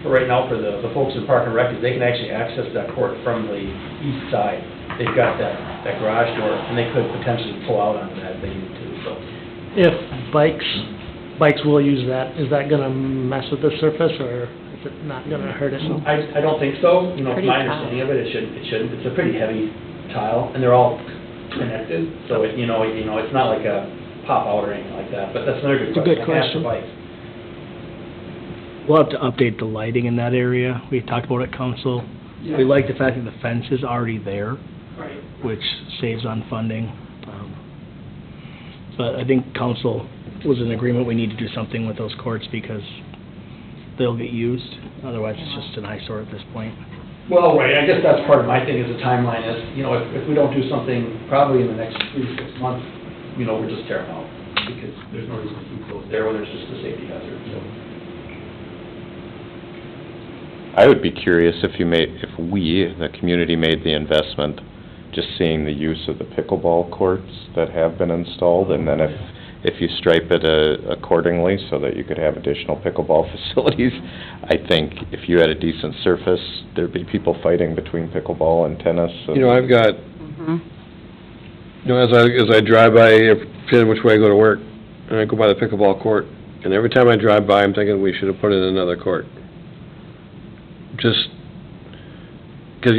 right now, for the folks in Park and Rec, is they can actually access that court from the east side. They've got that garage door, and they could potentially pull out onto that if they need to, so. If bikes will use that, is that gonna mess with the surface, or is it not gonna hurt it? I don't think so, from Pretty my understanding of it, it shouldn't. It's a pretty heavy tile, and they're all connected, so it's not like a pop out or anything like that, but that's another good It's a question. good I can ask question. the bikes. We'll have to update the lighting in that area. We talked about at council. We like the fact that the fence is already there, Right. which saves on funding. But I think council was in agreement, we need to do something with those courts because they'll get used. Otherwise, it's just an eyesore at this point. Well, right, I guess that's part of my thing is the timeline is, you know, if we don't do something probably in the next 3 to 6 months, you know, we're just tearing out because there's no reason to keep those there when there's just a safety hazard, so. I would be curious if we, the community, made the investment, just seeing the use of the pickleball courts that have been installed, and then if you stripe it accordingly so that you could have additional pickleball facilities, I think if you had a decent surface, there'd be people fighting between pickleball and tennis. You know, I've got, Mhm. you know, as I drive by, depending which way I go to work, and I go by the pickleball court, and every time I drive by, I'm thinking we should have put in another court. Just, 'cause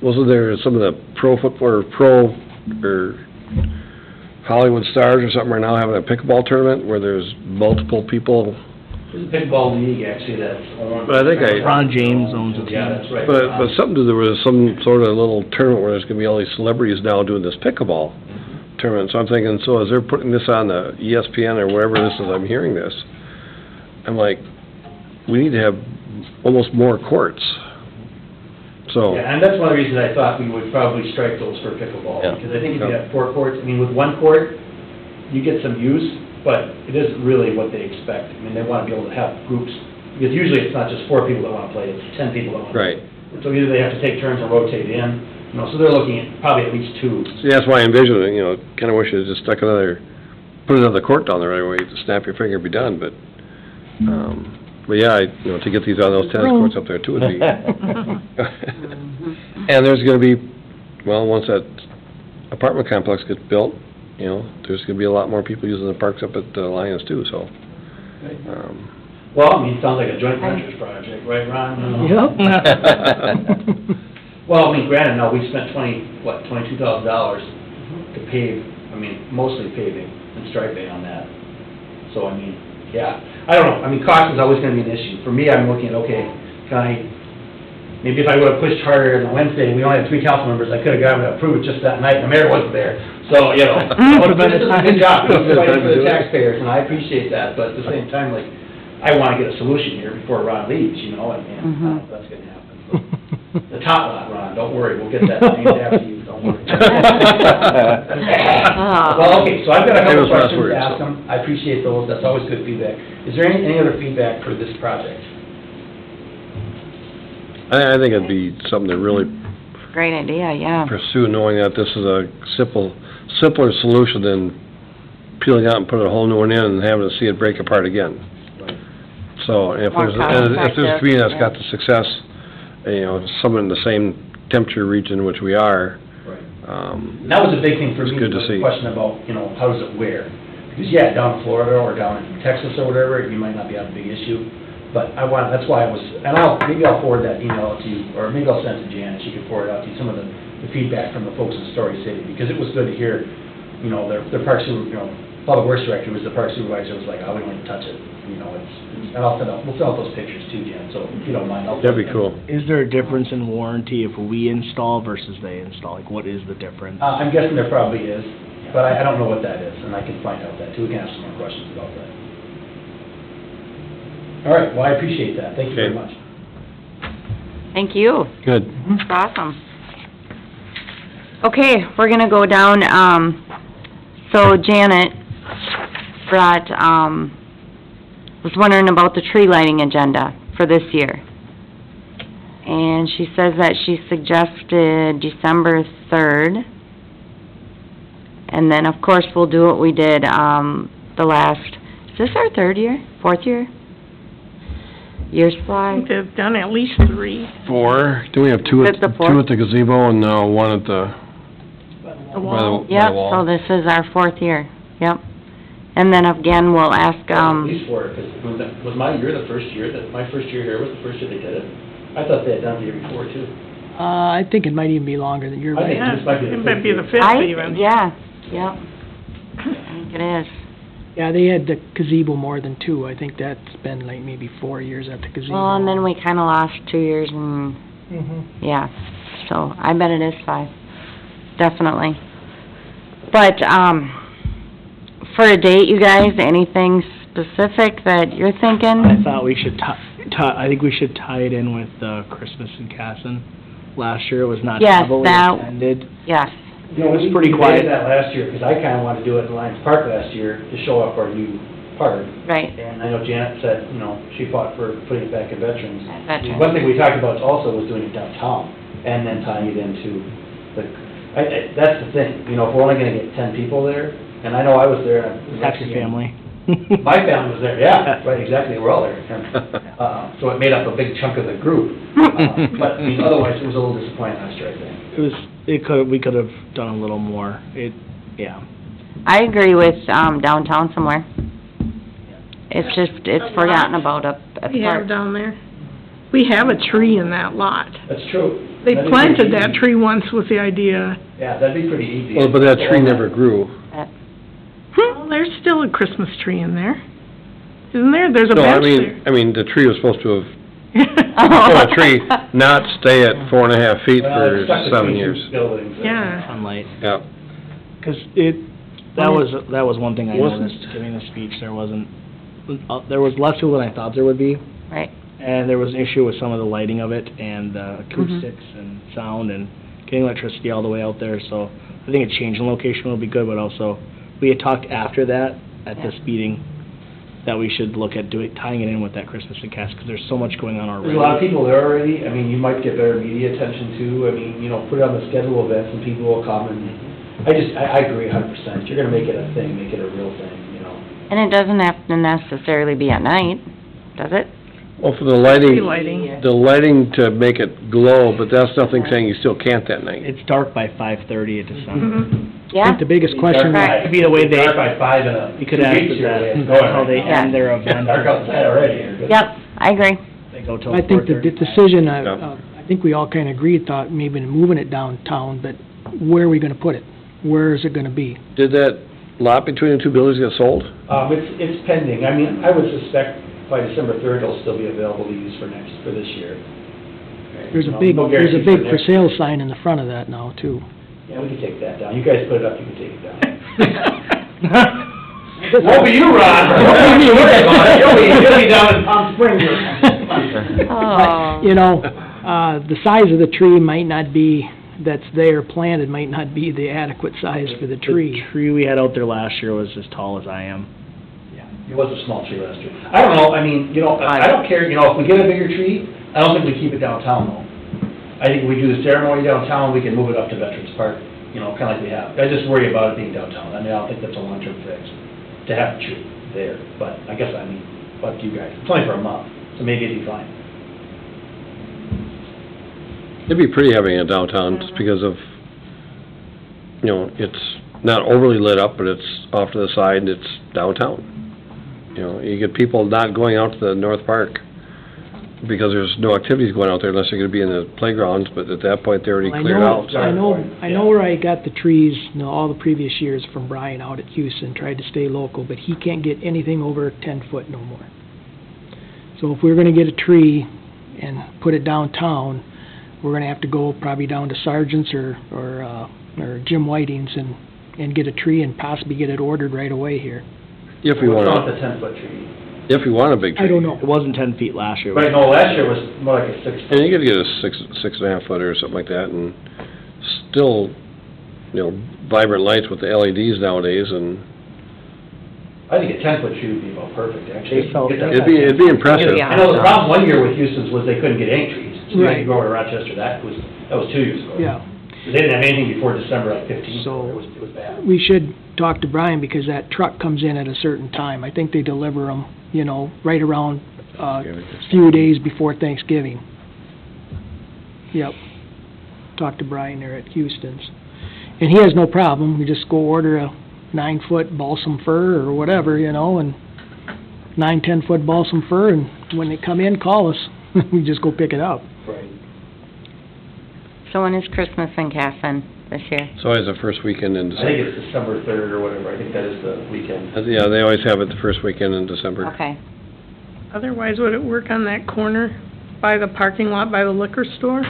wasn't there some of the pro football, or Hollywood Stars or something are now having a pickleball tournament where there's multiple people? There's a pickleball league actually that's owned. But I think LeBron James owns a team. Yeah, that's right. But there was some sort of little tournament where there's gonna be all these celebrities now doing this pickleball tournament, so I'm thinking, so as they're putting this on the ESPN or wherever this is, I'm hearing this, I'm like, we need to have almost more courts. So, Yeah, and that's one of the reasons I thought we would probably strike those for pickleball, Yeah. because I think if you have 4 courts, I mean, with 1 court, you get some use, but it isn't really what they expect. I mean, they want to be able to have groups, because usually it's not just 4 people that want to play, it's 10 people that want to play. right. And so either they have to take turns or rotate in, you know, so they're looking at probably at least 2. See, that's why I envisioned it, you know, kinda wish you had just put another court down there right away, to snap your finger and be done, but yeah, you know, to get these on those tennis courts up there too would be. And there's gonna be, well, once that apartment complex gets built, you know, there's gonna be a lot more people using the parks up at Lions too, so. Well, I mean, it sounds like a joint ventures project, right, Ron? Yep. Well, I mean, granted, now we spent $22,000 to pave, I mean, mostly paving and striping on that. So, I mean, yeah, I don't know, I mean, cost is always gonna be an issue. For me, I'm looking at, okay, maybe if I would've pushed harder on Wednesday, we only had 3 council members, I could've gotten it approved just that night, and the mayor wasn't there. So, you know, Would've been a time. good job, it's right for the taxpayers, and I appreciate that, but at the same time, like, I wanna get a solution here before Ron leaves, you know, and I don't know if that's gonna happen. So, the top lot, Ron, don't worry, we'll get that named after you, don't worry. Well, okay, so I've got a couple Famous last questions words, to ask so. them, I appreciate those, that's always good feedback. Is there any other feedback for this project? I think it'd be something to really Great idea, yeah. pursue, knowing that this is a simpler solution than peeling out and putting a whole new one in and having to see it break apart again. So, if More there's a cost-effective, community that's got yeah. the success, you know, someone in the same temperature region which we are, And that was a big thing for It's me, good to was see. the question about, you know, how does it wear? Because, yeah, down in Florida or down in Texas or whatever, you might not be having a big issue, but that's why I was, and maybe I'll forward that email to you, or maybe I'll send it to Janet, she can forward it out to you, some of the feedback from the folks in Story City, because it was good to hear, you know, their park public works director was the park supervisor, was like, oh, we don't even touch it, you know, and we'll send out those pictures too, Jan, so if you don't mind, I'll. that'd be cool. Is there a difference in warranty if we install versus they install? Like, what is the difference? I'm guessing there probably is, but I don't know what that is, and I can find out that too, we can ask some more questions about that. All right, well, I appreciate that, thank you very Okay. much. Thank you. Good. That's awesome. Okay, we're gonna go down, so Janet brought, was wondering about the tree lighting agenda for this year. And she says that she suggested December 3rd. And then, of course, we'll do what we did, is this our 3rd year? 4th year? Years I fly. think they've done at least 3. 4, do we have two Is at it the fourth? the gazebo and one at the, The wall. by the Yep, wall? so this is our 4th year, yep. And then again, we'll ask, At least for it, 'cause was my year the first year, my first year here was the first year they did it? I thought they had done it the year before too. I think it might even be longer than your. I think Yeah, this might be the it might be the 5th I, even. yeah, yep, I think it is. Yeah, they had the gazebo more than 2. I think that's been like maybe 4 years at the gazebo. Well, and then we kinda lost 2 years in Yeah, so I bet it is 5, definitely. But, for a date, you guys, anything specific that you're thinking? I thought we should I think we should tie it in with, Christmas in Casson. Last year it was not Yes, heavily that- attended. Yes. You know, It was pretty quiet. We did that last year, because I kinda wanted to do it in Lions Park last year to show off our new park. Right. And I know Janet said, you know, she fought for putting it back in Veterans. Veterans. One thing we talked about also was doing it downtown, and then tying it into the, that's the thing, you know, if we're only gonna get 10 people there, and I know I was there. and- Half your family. My family was there, yeah, right, exactly, we're all there. And, so it made up a big chunk of the group. But, I mean, otherwise, it was a little disappointing last year, I think. We could have done a little more. Yeah. I agree with, downtown somewhere. It's just, it's forgotten about up at the We have park. down there. We have a tree in that lot. That's true. They That'd be planted pretty that easy. tree once with the idea, Yeah, that'd be pretty easy. Well, but that tree never grew. well, there's still a Christmas tree in there. Isn't there? There's a No, bench there. I mean, the tree was supposed to have, a tree, not stay at 4.5 feet Well, for it's stuck between 7 two years. buildings. Yeah. Sunlight. Yeah. Because that was one thing I Wasn't- noticed giving the speech. There was less people than I thought there would be. Right. And there was an issue with some of the lighting of it and the acoustics and sound and getting electricity all the way out there. So I think a change in location will be good, but also we had talked after that at this meeting that we should look at tying it in with that Christmas and Cast because there's so much going on already. There's a lot of people there already, I mean, you might get better media attention too, I mean, you know, put it on the schedule of events and people will come and, I agree 100%, you're gonna make it a thing, make it a real thing, you know. And it doesn't have to necessarily be at night, does it? Well, for the Tree lighting, lighting. the lighting to make it glow, but that's nothing saying you still can't that night. It's dark by 5:30 at December. Mhm. I think the biggest question, Right. Could be the way they- Dark by 5 and You could ask how they Yeah. end their event. Dark outside already. Yep, I agree. They go till I think the 4:30. decision, Yeah. I think we all kinda agreed, thought maybe moving it downtown, but where are we gonna put it? Where is it gonna be? Did that lot between the two buildings get sold? It's pending, I mean, I would suspect by December 3rd, it'll still be available to use for this year. There's a No- big, no there's a guarantee big for next- sale sign in the front of that now, too. Yeah, we can take that down, you guys put it up, you can take it down. Won't be you, Ron. Won't be me. You'll be down in Palm Springs. Oh. You know, the size of the tree might not be, that's there planted, might not be the adequate size for the tree. The tree we had out there last year was as tall as I am. Yeah, it was a small tree last year. I don't know, I mean, you know, I don't care, you know, if we get a bigger tree, I don't think we keep it downtown though. I think if we do the ceremony downtown, we can move it up to Veterans Park, you know, kinda like we have. I just worry about it being downtown. I mean, I don't think that's a long-term fix to have the tree there, but I guess, I mean, up to you guys. It's only for a month, so maybe it'd be fine. It'd be pretty having it downtown, just because of, you know, it's not overly lit up, but it's off to the side, and it's downtown. You know, you get people not going out to the North Park, because there's no activities going out there unless they're gonna be in the playgrounds, but at that point, they're already I cleared know- out. I know where I got the trees, you know, all the previous years from Brian out at Houston, tried to stay local, but he can't get anything over 10 foot no more. So if we're gonna get a tree and put it downtown, we're gonna have to go probably down to Sargent's or Jim Whiting's and get a tree and possibly get it ordered right away here. If we What's want wrong with the 10-foot tree? if we want a big tree. I don't know. It wasn't 10 feet last year. Right, no, last year was more like a 6 foot. And you could get a 6.5 footer or something like that, and still, you know, vibrant lights with the LEDs nowadays, and I think a 10-foot tree would be about perfect, actually. They felt Get that- it'd be impressive. Yeah. I know the problem one year with Houston's was they couldn't get any trees. So we had to Right. go over to Rochester, that was 2 years ago. Yeah. They didn't have anything before December like 15th, So- it was bad. We should talk to Brian because that truck comes in at a certain time. I think they deliver them, you know, right around, few days before Thanksgiving. Yep. Talk to Brian there at Houston's. And he has no problem. We just go order a 9-foot balsam fir or whatever, you know, and 9, 10-foot balsam fir, and when they come in, call us. We just go pick it up. Right. So when is Christmas in Casson this year? It's always the first weekend in I think December. it's December 3rd or whatever, I think that is the weekend. Yeah, they always have it the first weekend in December. Okay. Otherwise, would it work on that corner by the parking lot, by the liquor store?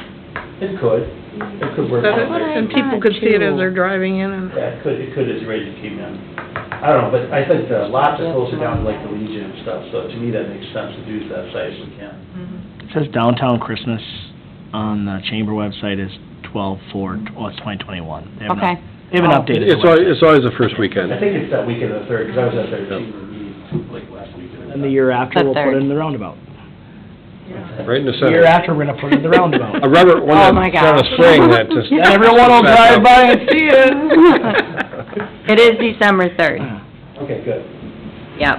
It could work. That out it- there. And people could see it as they're driving in and... Yeah, it could as right as you came in. I don't know, but I think the lots are closer down to like the Legion and stuff, so to me that makes sense to do that site if we can. It says downtown Christmas on the chamber website is 12/4, oh, it's 2021. They haven't Okay. They haven't updated the It's website. always the first weekend. I think it's that week of the third, because I was at their chamber meeting like last week. And the year after, The we'll put third. it in the roundabout. Right in the The year center. after, we're gonna put it in the roundabout. A rubber, one Oh, my that's kind of gosh. swing that just... Then everyone will drive by and see it. It is December 3rd, Okay, good. yep.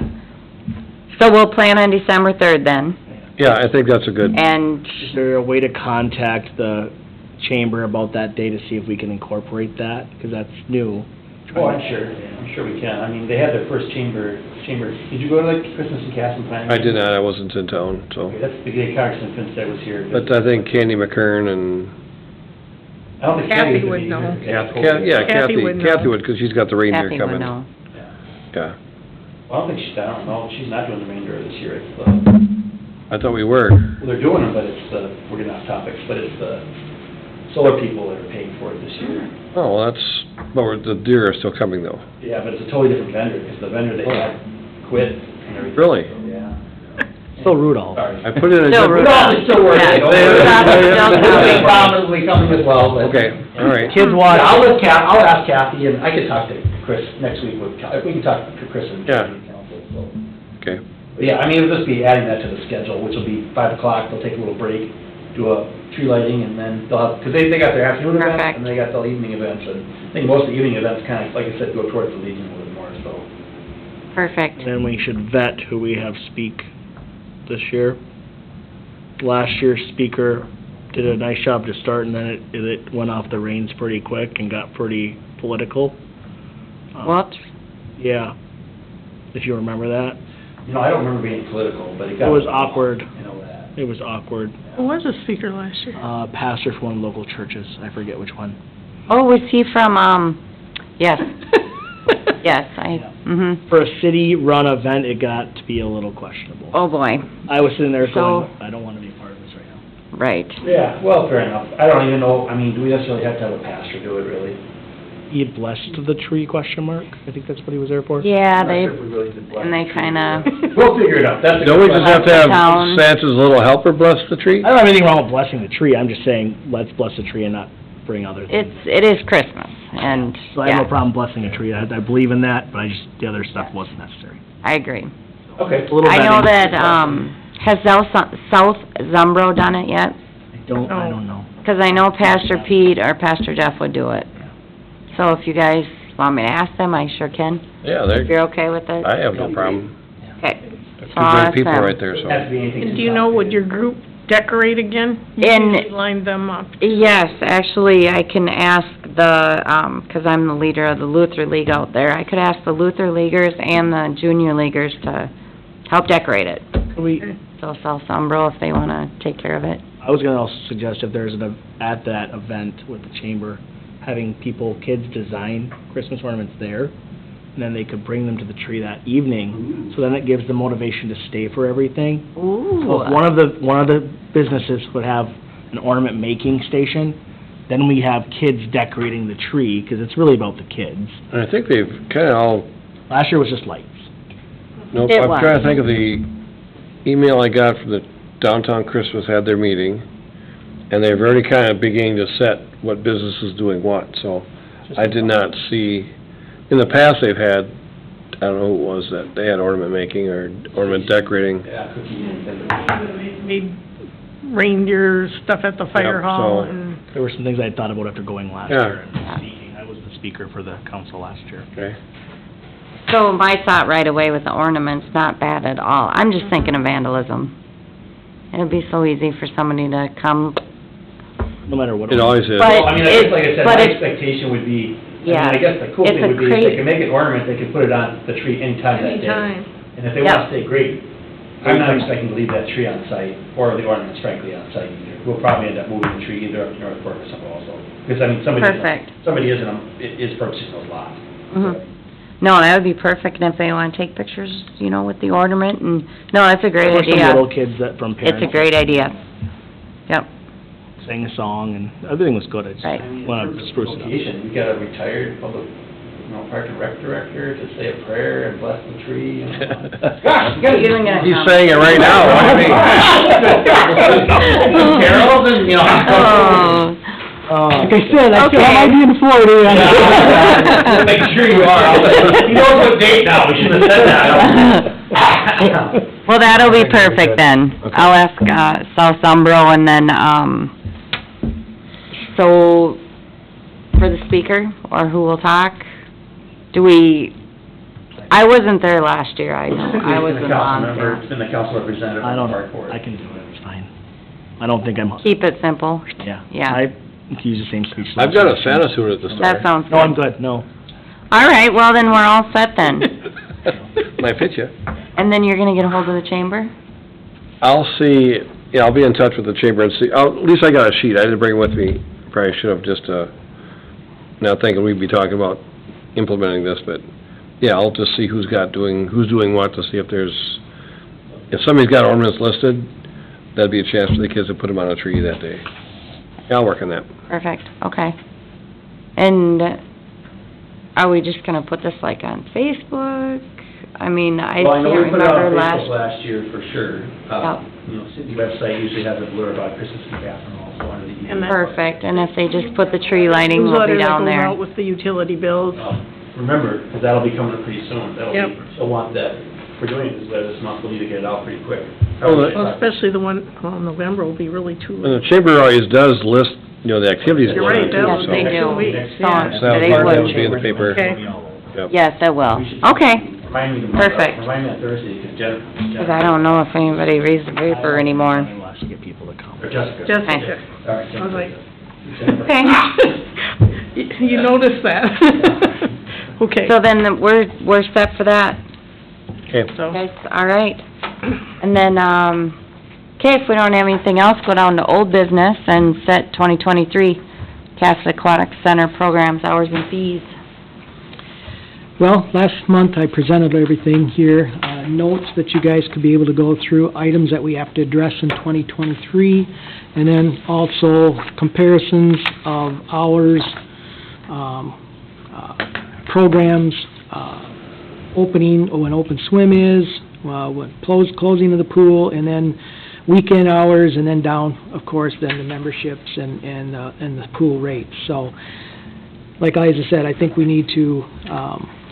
So we'll plan on December 3rd then, Yeah, I think that's a good, and, Is there a way to contact the chamber about that day to see if we can incorporate that? Because that's new. Oh, I'm sure we can. I mean, they had their first chamber, did you go to like Christmas and Castle planning? I did not, I wasn't in town, so. Okay, that's the day Congressman Finstead was here. But I think Candy McKern and, I don't think Kathy Kathy would be know. here. Kathy would know. Kathy would, because she's got the reindeer Kathy would coming. know. Yeah, Well, I don't know, she's not doing the remainder this year. It's I thought we were. well, they're doing them, but it's we're getting off topics, but it's the solar people that are paying for it this year. Oh, well, the deer are still coming though. Yeah, but it's a totally different vendor, because the vendor they had quit and everything. Really? So, yeah. Still Rudolph. Sorry. I put in a... Still Rudolph. Rudolph is still working. Yeah, Don't worry. Rudolph is still Moving coming. probably coming as well, but. Okay, all right. Kids watch. Yeah, I'll ask Kathy, and I could talk to Chris next week with, we can talk to Chris and Yeah. County Council, so. Okay. But yeah, I mean, it'll just be adding that to the schedule, which will be 5 o'clock, they'll take a little break, do a tree lighting, and then they'll have, because they got their afternoon events, Perfect. and they got the evening events, and I think most of the evening events kind of, like I said, go towards the Legion a little bit more, so. Perfect. Then we should vet who we have speak this year. Last year's speaker did a nice job to start, and then it went off the reins pretty quick and got pretty political. Whoops. Yeah, if you remember that. You know, I don't remember being political, but it got. It was awkward. You know that. It was awkward. Who was a speaker last year? Pastor from one of the local churches, I forget which one. Oh, was he from, yes, yes, For a city-run event, it got to be a little questionable. oh boy, I was sitting there So- going, I don't want to be part of this right now. right. Yeah, well, fair enough. I don't even know, I mean, do we necessarily have to have a pastor do it, really? He had blessed the tree, question mark? I think that's what he was there for. Yeah, I'm not they, sure if we really did bless and they the tree. kinda, We'll figure it out, that's a Don't we good just have to have Town. Santa's little helper bless the tree? I don't have anything wrong with blessing the tree, I'm just saying, let's bless the tree and not bring other things. it is Christmas, and, So I have no yeah, problem blessing a tree, I believe in that, but the other stuff wasn't necessary. I agree. Okay. A little I know vetting. that, has South Zumbro done it yet? I don't know. Because I know Pastor Pete or Pastor Jeff would do it. So if you guys want me to ask them, I sure can. Yeah, If you're okay with it? I have no problem. Okay. Two So I'll great ask people them. right there, so. Has to be anything. And do you know, would your group decorate again? You In- usually line them up. Yes, actually, I can ask the, 'cause I'm the leader of the Luther League out there, I could ask the Luther Leaguers and the Junior Leaguers to help decorate it. So South Umbro, if they wanna take care of it. I was gonna also suggest if there's at that event with the chamber, having kids design Christmas ornaments there, and then they could bring them to the tree that evening, so then it gives them motivation to stay for everything. Ooh. So if one of the businesses would have an ornament making station, then we have kids decorating the tree, 'cause it's really about the kids. And I think they've kinda all, Last year was just lights. nope, It I'm was. trying to think of the email I got from the Downtown Christmas had their meeting, and they've already kinda beginning to set what business is doing what, so I did not see, in the past they've had, I don't know who it was, that they had ornament making or ornament decorating. Yeah, cookie and. Made reindeer stuff at the fire Yep, hall so- and... There were some things I thought about after going last Yeah. year and speaking. I was the speaker for the council last year. Okay. So my thought right away with the ornaments, not bad at all. I'm just thinking of vandalism. It'd be so easy for somebody to come, No matter what. It always is. But Well, I mean, I guess, like I said, but my it's- expectation would be, I mean, Yeah. I guess the cool It's thing a would be, if they crazy- can make an ornament, they can put it on the tree anytime that day. Anytime. And if they Yep. want to stay, great. I'm not expecting to leave that tree on site, or the ornaments frankly on site either. We'll probably end up moving the tree either up to North Fork or somewhere also. Because, I mean, Perfect. somebody is purchasing those lots. Mhm. No, that would be perfect, and if they wanna take pictures, with the ornament, and, no, that's a great There were some idea. little kids that from parents. It's a great idea. Yep, sang a song, and everything was good. I just Right. I mean, wanna in terms of spruce it up. location, we got a retired public, park and rec director to say a prayer and bless the tree. Gosh, you gotta You're doing it. He's saying it right now, what do you mean? Carols and, Oh, Like I said, I Okay. might be in Florida. Make sure you are. He knows what date now, we should have said that. well, that'll be perfect then. I'll ask, South Umbro, and then, so, for the speaker, or who will talk, I wasn't there last year, I know, I wasn't on there. It's been the council representative I on don't the park know, board. I can do it, it's fine. I don't think I'm, Keep it simple. yeah. Yeah. I can use the same speech. I've got a Santa suit at the store. That sounds No, I'm good. good, no. All right, well, then we're all set then. Might fit you. And then you're gonna get a hold of the chamber? I'll see, yeah, I'll be in touch with the chamber and see, at least I got a sheet, I didn't bring it with me, probably should have, just, not thinking we'd be talking about implementing this, but, yeah, I'll just see who's doing what, to see if somebody's got ornaments listed, that'd be a chance for the kids to put them on a tree that day. Yeah, I'll work on that. Perfect, okay. And are we just gonna put this like on Facebook? I mean, I Well, I know can't we put it on remember Facebook last, last year for sure. City website usually has a blur about Christmas and Catherine also under the. And that- perfect, and if they just put the tree lighting, will be down Newsletter that there. goes out with the utility bills. Remember, because that'll be coming up pretty soon, Yep. they'll want that, if we're doing this this month, we'll need to get it out pretty quick. Well, Well, especially the one, November will be really too And late. the chamber always does list, the activities. You're right, that Yes, was they next do. week. So, Yeah. So they that would. would be in the paper. Okay. Yep. Yes, it will. We should- Okay, Remind me tomorrow. Perfect. Remind me on Thursday, because Jennifer. because I don't know if anybody reads the paper anymore. He wants to get people to come. Or Jessica. Jessica. All right, I was like, Jennifer. Okay. you noticed that. Okay. So then we're set for that, Okay. So, guys, all right. And then, okay, if we don't have anything else, go down to old business and set 2023 Catholic Aquatic Center programs, hours and fees. Well, last month I presented everything here, notes that you guys could be able to go through, items that we have to address in 2023, and then also comparisons of hours, programs, opening, when open swim is, when closing of the pool, and then weekend hours, and then down, of course, then the memberships and the pool rates. So, like Liza said, I think we need to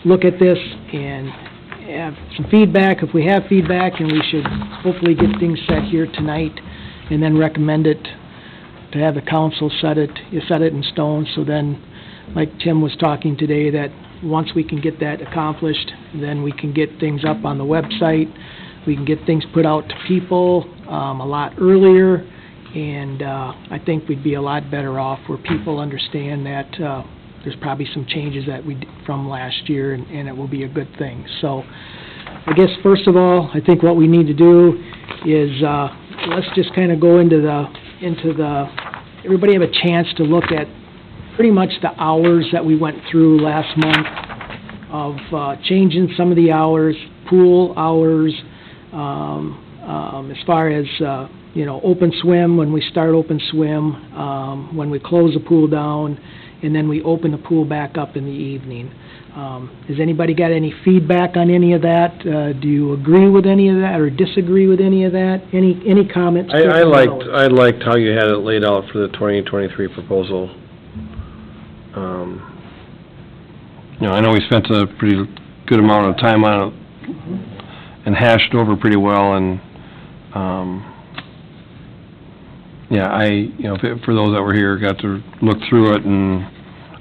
look at this and have some feedback, if we have feedback, and we should hopefully get things set here tonight, and then recommend it to have the council set it in stone, so then, like Tim was talking today, that once we can get that accomplished, then we can get things up on the website, we can get things put out to people a lot earlier, and I think we'd be a lot better off where people understand that there's probably some changes that from last year, and it will be a good thing. So, I guess first of all, I think what we need to do is, let's just kind of go into everybody have a chance to look at pretty much the hours that we went through last month of changing some of the hours, pool hours, as far as, open swim, when we start open swim, when we close the pool down, and then we open the pool back up in the evening. Has anybody got any feedback on any of that? Do you agree with any of that, or disagree with any of that? Any comments? I liked how you had it laid out for the 2023 proposal. I know we spent a pretty good amount of time on it and hashed it over pretty well, and, for those that were here, got to look through it and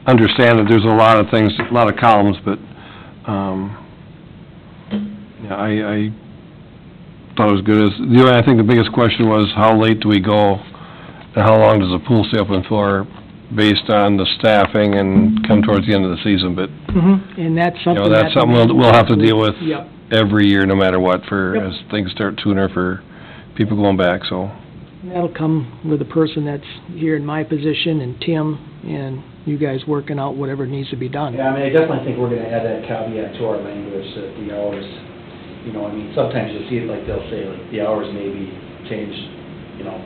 understand that there's a lot of things, a lot of columns, but, I thought it was good. I think the biggest question was, how late do we go, and how long does the pool stay open for, based on the staffing and come towards the end of the season, but, And that's something that's something we'll have to deal with Yep. every year, no matter what, Yep. as things start tuning for people going back, so. And that'll come with the person that's here in my position, and Tim, and you guys working out whatever needs to be done. Yeah, I definitely think we're gonna add that caveat to our language, that the hours, sometimes you'll see it like they'll say, like, the hours may be changed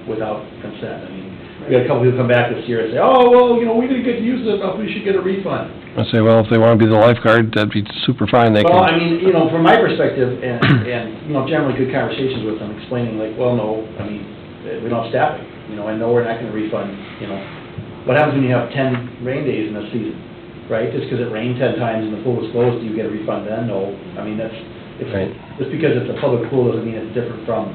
without consent. I mean, we had a couple people come back this year and say, oh, well, we didn't get to use it enough, we should get a refund. I say, well, if they wanna be the lifeguard, that'd be super fine, they Well, I can, mean, from my perspective, and, generally good conversations with them, explaining like, well, no, I mean, we don't have staffing, I know we're not gonna refund, What happens when you have 10 rain days in a season, right? Just because it rained 10 times and the pool was closed, do you get a refund then? No. I mean, Right. just because it's a public pool doesn't mean it's different from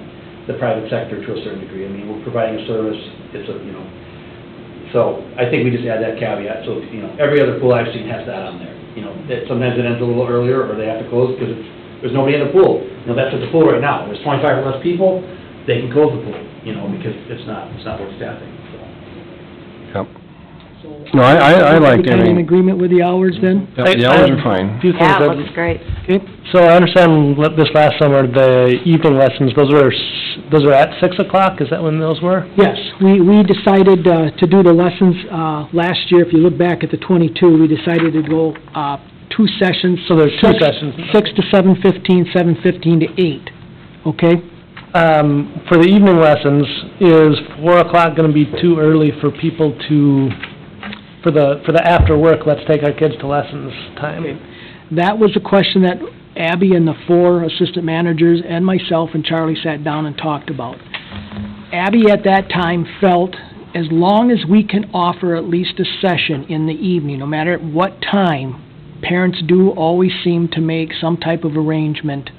the private sector to a certain degree. I mean, we're providing a service, so I think we just add that caveat, so, every other pool I've seen has that on there. That sometimes it ends a little earlier, or they have to close because there's nobody in the pool. That's at the pool right now. There's 25 or less people, they can close the pool, because it's not worth staffing, so. yep. No, I like Kind of in having, agreement with the hours then? yep, the hours are fine. Few things Yeah, it that- looks great. Okay. So I understand this last summer, the evening lessons, those were at 6 o'clock, is that when those were? Yes, we decided to do the lessons last year. If you look back at the 22, we decided to go 2 sessions. So there's 2 sessions. 6 to 7:15, 7:15 to 8, okay? For the evening lessons, is 4 o'clock gonna be too early for people to, for the after work, let's take our kids to lessons time? That was a question that Abby and the 4 assistant managers and myself and Charlie sat down and talked about. Abby at that time felt as long as we can offer at least a session in the evening, no matter at what time, parents do always seem to make some type of arrangement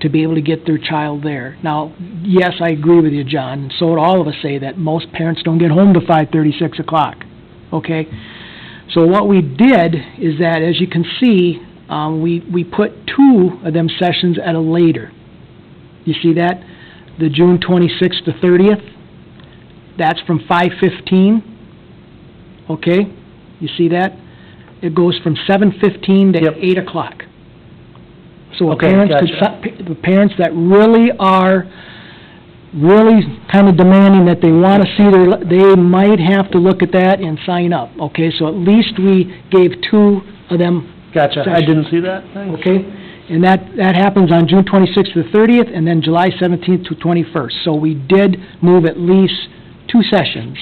to be able to get their child there. Now, yes, I agree with you, John, and so would all of us say that most parents don't get home to 5:30, 6 o'clock, okay? So what we did is that, as you can see, we put 2 of them sessions at a later. You see that? The June 26th to 30th, that's from 5:15, okay? You see that? It goes from 7:15 to 8 o'clock. So Okay, the parents that really are kind of demanding that they want to see they might have to look at that and sign up, okay? So at least we gave 2 of them. Gotcha, I didn't see that, thanks. Okay, and that happens on June 26th to the 30th, and then July 17th to 21st. So we did move at least 2 sessions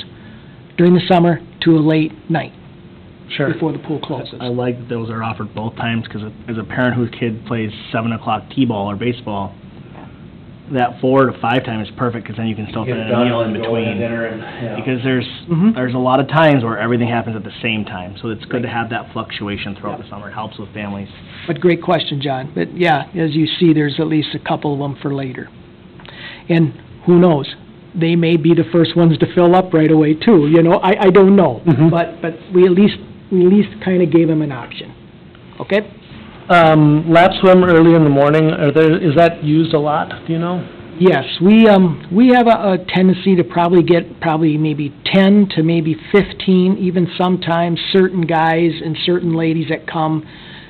during the summer to a late night, Sure. before the pool closes. I like that those are offered both times, because as a parent whose kid plays 7 o'clock T-ball or baseball, that 4 to 5 time is perfect, because then you can still fit Get in done a meal in and go between. dinner and, Because Mhm. there's a lot of times where everything happens at the same time, so it's good to have that fluctuation throughout the summer. It helps with families. But great question, John. But yeah, as you see, there's at least a couple of them for later. And who knows? They may be the first ones to fill up right away too, I don't know. Mhm. But we at least kind of gave them an option, okay? Lap swim early in the morning, is that used a lot, do you know? Yes, we have a tendency to probably get maybe 10 to maybe 15, even sometimes certain guys and certain ladies that come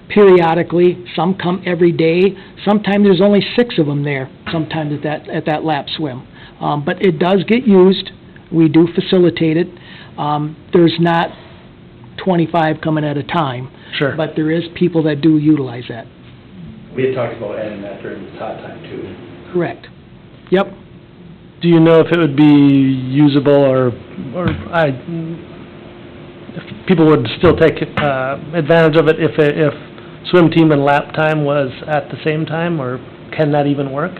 periodically. Some come every day. Sometimes there's only 6 of them there, sometimes at that lap swim. But it does get used. We do facilitate it. There's not 25 coming at a time. Sure. But there is people that do utilize that. we had talked about adding that during the hot time too. Correct. Yep. Do you know if it would be usable, or if people would still take advantage of it if swim team and lap time was at the same time, or can that even work?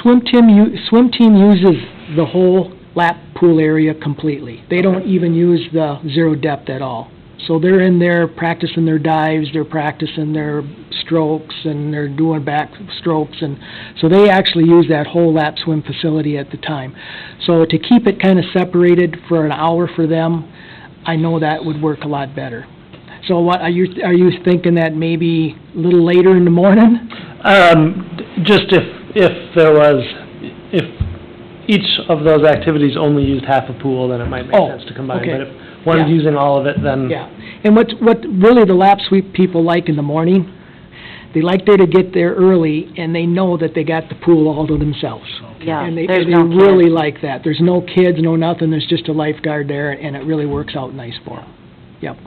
Swim team uses the whole lap pool area completely. They don't even use the zero depth at all. So they're in there practicing their dives, they're practicing their strokes, and they're doing back strokes, and so they actually use that whole lap swim facility at the time. So to keep it kind of separated for an hour for them, I know that would work a lot better. So what, are you thinking that maybe a little later in the morning? Just if each of those activities only used half a pool, then it might make sense to combine. Okay. But if one's using all of it, then... Yeah, and what really the lap sweep people like in the morning, they like there to get there early, and they know that they got the pool all to themselves. Yeah, And they there's no really kids. like that. There's no kids, no nothing, there's just a lifeguard there, and it really works out nice for them. Yep.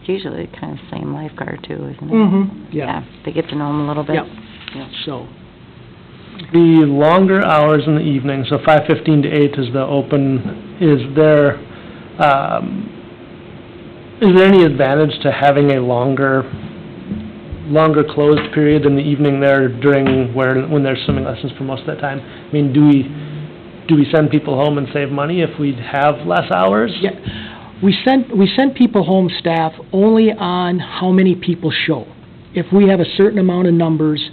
It's usually kind of same lifeguard too, isn't it? Mm-hmm, yeah. They get to know them a little bit. Yep. Yeah. So, The longer hours in the evening, so 5:15 to 8 is the open, is there any advantage to having a longer closed period in the evening there during when there's swimming lessons for most of that time? I mean, do we send people home and save money if we have less hours? Yeah, we send people home, staff, only on how many people show. If we have a certain amount of numbers,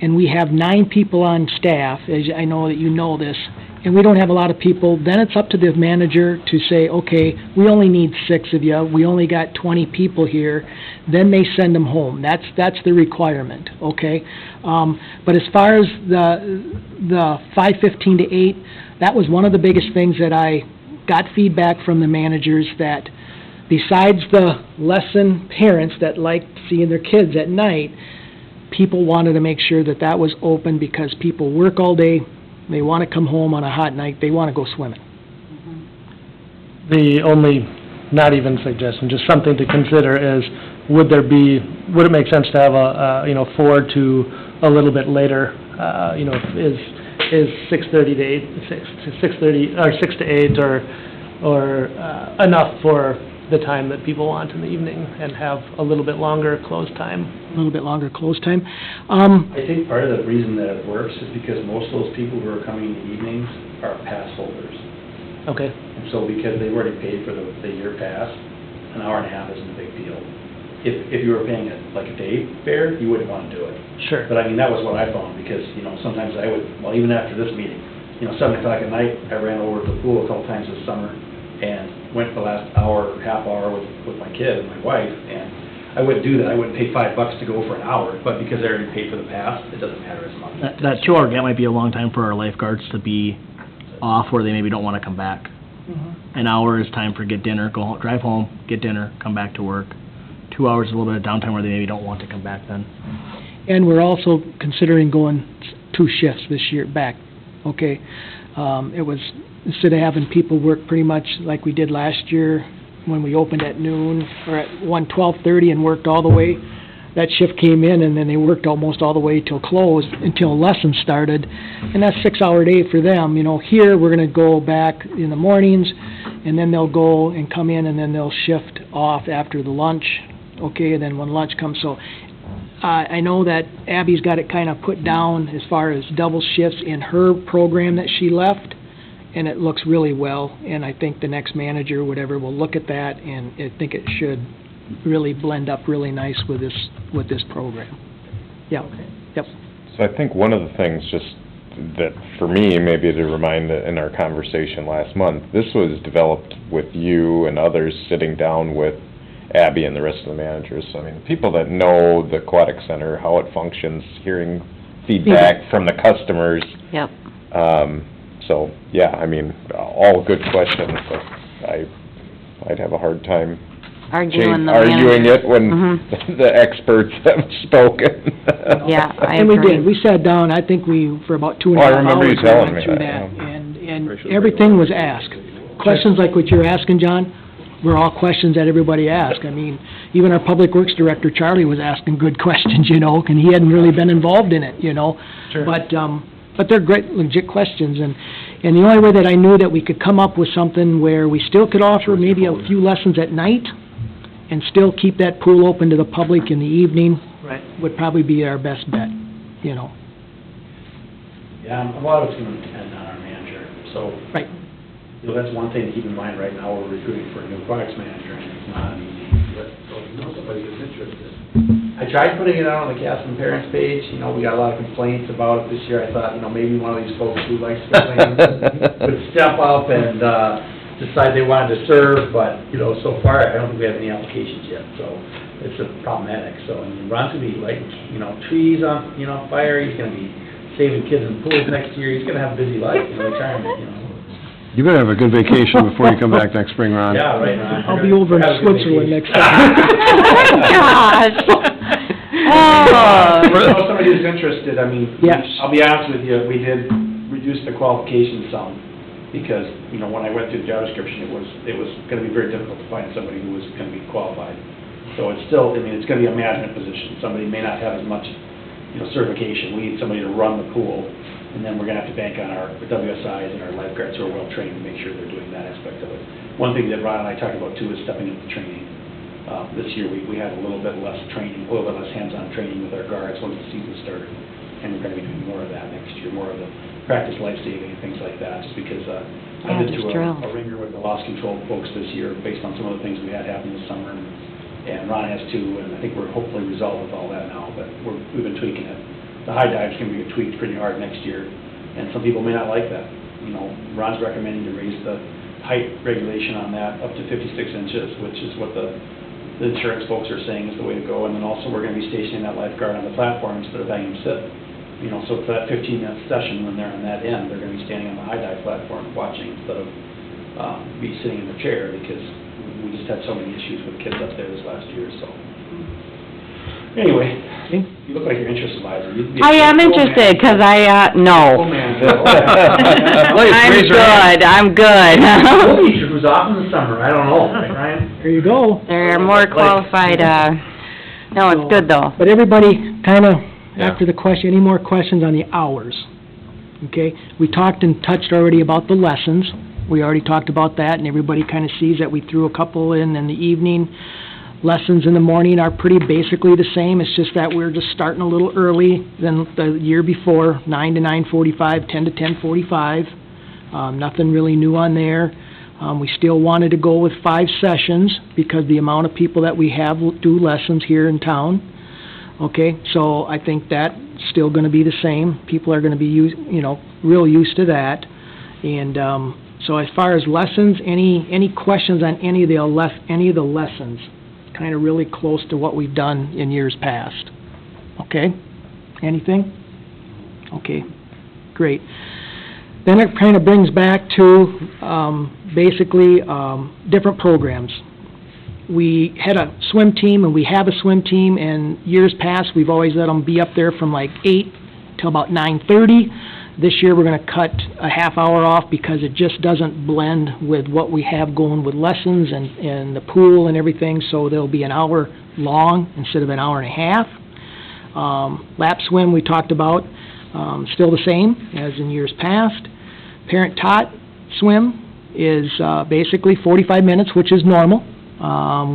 and we have 9 people on staff, as I know that you know this, and we don't have a lot of people, then it's up to the manager to say, okay, we only need 6 of you, we only got 20 people here, then they send them home. That's the requirement, okay? But as far as the 5:15 to 8, that was one of the biggest things that I got feedback from the managers, that besides the lesson parents that liked seeing their kids at night, people wanted to make sure that that was open, because people work all day, they want to come home on a hot night, they want to go swimming. The only, not even suggestion, just something to consider is, would it make sense to have a 4 to a little bit later, is 6:30 to 8, 6:30, or 6 to 8, or enough for the time that people want in the evening, and have a little bit longer close time? A little bit longer close time. I think part of the reason that it works is because most of those people who are coming in the evenings are pass holders. Okay. And so because they've already paid for the year pass, an hour and a half isn't a big deal. If you were paying like a day fare, you wouldn't want to do it. Sure. But I mean, that was what I found, because, sometimes I would, well, even after this meeting, 7 o'clock at night, I ran over to the pool a couple times this summer, and went the last half hour with my kid and my wife, and I wouldn't do that. I wouldn't pay $5 to go for an hour, but because I already paid for the pass, it doesn't matter as much. That 2-hour gap might be a long time for our lifeguards to be off, where they maybe don't want to come back. An hour is time for get dinner, go home, drive home, get dinner, come back to work. 2 hours is a little bit of downtime where they maybe don't want to come back then. And we're also considering going 2 shifts this year back, okay? It was, instead of having people work pretty much like we did last year, when we opened at noon, or at 12:30 and worked all the way, that shift came in, and then they worked almost all the way till close, until lessons started, and that's 6-hour day for them. Here, we're gonna go back in the mornings, and then they'll go and come in, and then they'll shift off after the lunch, okay, and then when lunch comes, so I know that Abby's got it kind of put down as far as double shifts in her program that she left, and it looks really well, and I think the next manager, whatever, will look at that, and I think it should really blend up really nice with this program. Yeah. Okay. Yep. So I think one of the things, just that for me, maybe to remind in our conversation last month, this was developed with you and others sitting down with Abby and the rest of the managers. I mean, people that know the aquatic center, how it functions, hearing feedback from the customers. Yep. So, yeah, I mean, all good questions, but I'd have a hard time Arguing it when the experts have spoken. Yeah, I And we agree. did, we sat down, I think for about 2.5 hours. I remember you telling me we went that, through that, and everything was asked. Questions like what you're asking, John, were all questions that everybody asked. I mean, even our Public Works Director, Charlie, was asking good questions, and he hadn't really been involved in it, Sure. But they're great, legit questions, and the only way that I knew that we could come up with something where we still could offer maybe a few lessons at night, and still keep that pool open to the public in the evening, Right. would probably be our best bet, Yeah, a lot of it's going to depend on our manager, so. Right. That's one thing to keep in mind right now, we're recruiting for a new aquatics manager, and it's not easy, but, somebody gets interested. I tried putting it out on the Castle Parents page, we got a lot of complaints about it this year. I thought, maybe one of these folks who likes to complain would step up and, decide they wanted to serve, but, so far, I don't think we have any applications yet, so it's problematic. So, Ron's gonna be lighting, trees on, fire, he's gonna be saving kids in pools next year, he's gonna have a busy life, retirement, You better have a good vacation before you come back next spring, Ron. Yeah, right, Ron. I'll be over in Have a good Switzerland vacation. next time. Gosh. If somebody who's interested, Yes. I'll be honest with you, we did reduce the qualifications some, because, when I went through the job description, it was gonna be very difficult to find somebody who was gonna be qualified. So it's still, it's gonna be a management position, somebody may not have as much, certification, we need somebody to run the pool, And then we're gonna have to bank on our WSIs and our lifeguards who are well-trained to make sure they're doing that aspect of it. One thing that Ron and I talked about too is stepping up the training. This year, we had a little bit less training, a little bit less hands-on training with our guards once the season started. And we're gonna be doing more of that next year, more of the practice life-saving and things like that, just because, I've been just to drills. a ringer with the loss control folks this year based on some of the things we had happen this summer. And Ron has too, and I think we're hopefully resolved with all that now, but we've been tweaking it. The high dive's gonna be tweaked pretty hard next year, and some people may not like that. You know, Ron's recommending to raise the height regulation on that up to 56 inches, which is what the insurance folks are saying is the way to go. And then also, we're gonna be stationing that lifeguard on the platform instead of having him sit. You know, so for that 15-minute session, when they're on that end, they're gonna be standing on the high dive platform watching instead of be sitting in the chair, because we just had so many issues with kids up there this last year, so. Anyway, you look like you're interested, Liza. I am interested, because no. Oh, man. I'm good. School teacher who's off in the summer, I don't know, right, Ryan? There you go. They're more qualified, no, it's good though. But everybody, kinda, after the question, any more questions on the hours? Okay, we talked and touched already about the lessons. We already talked about that, and everybody kinda sees that we threw a couple in the evening. Lessons in the morning are pretty basically the same, it's just that we're just starting a little early than the year before, 9 to 9:45, 10 to 10:45. Nothing really new on there. We still wanted to go with 5 sessions because the amount of people that we have will do lessons here in town. Okay, so I think that's still gonna be the same. People are gonna be real used to that. And, so as far as lessons, any questions on any of the lessons? Kind of really close to what we've done in years past. Okay? Anything? Okay, great. Then it kind of brings back to basically different programs. We had a swim team, and we have a swim team, and years past, we've always let them be up there from like 8 till about 9:30. This year, we're going to cut a half hour off because it just doesn't blend with what we have going with lessons and the pool and everything, so they'll be an hour long instead of an hour and a half. Lap swim we talked about, still the same as in years past. Parent-taught swim is basically 45 minutes, which is normal.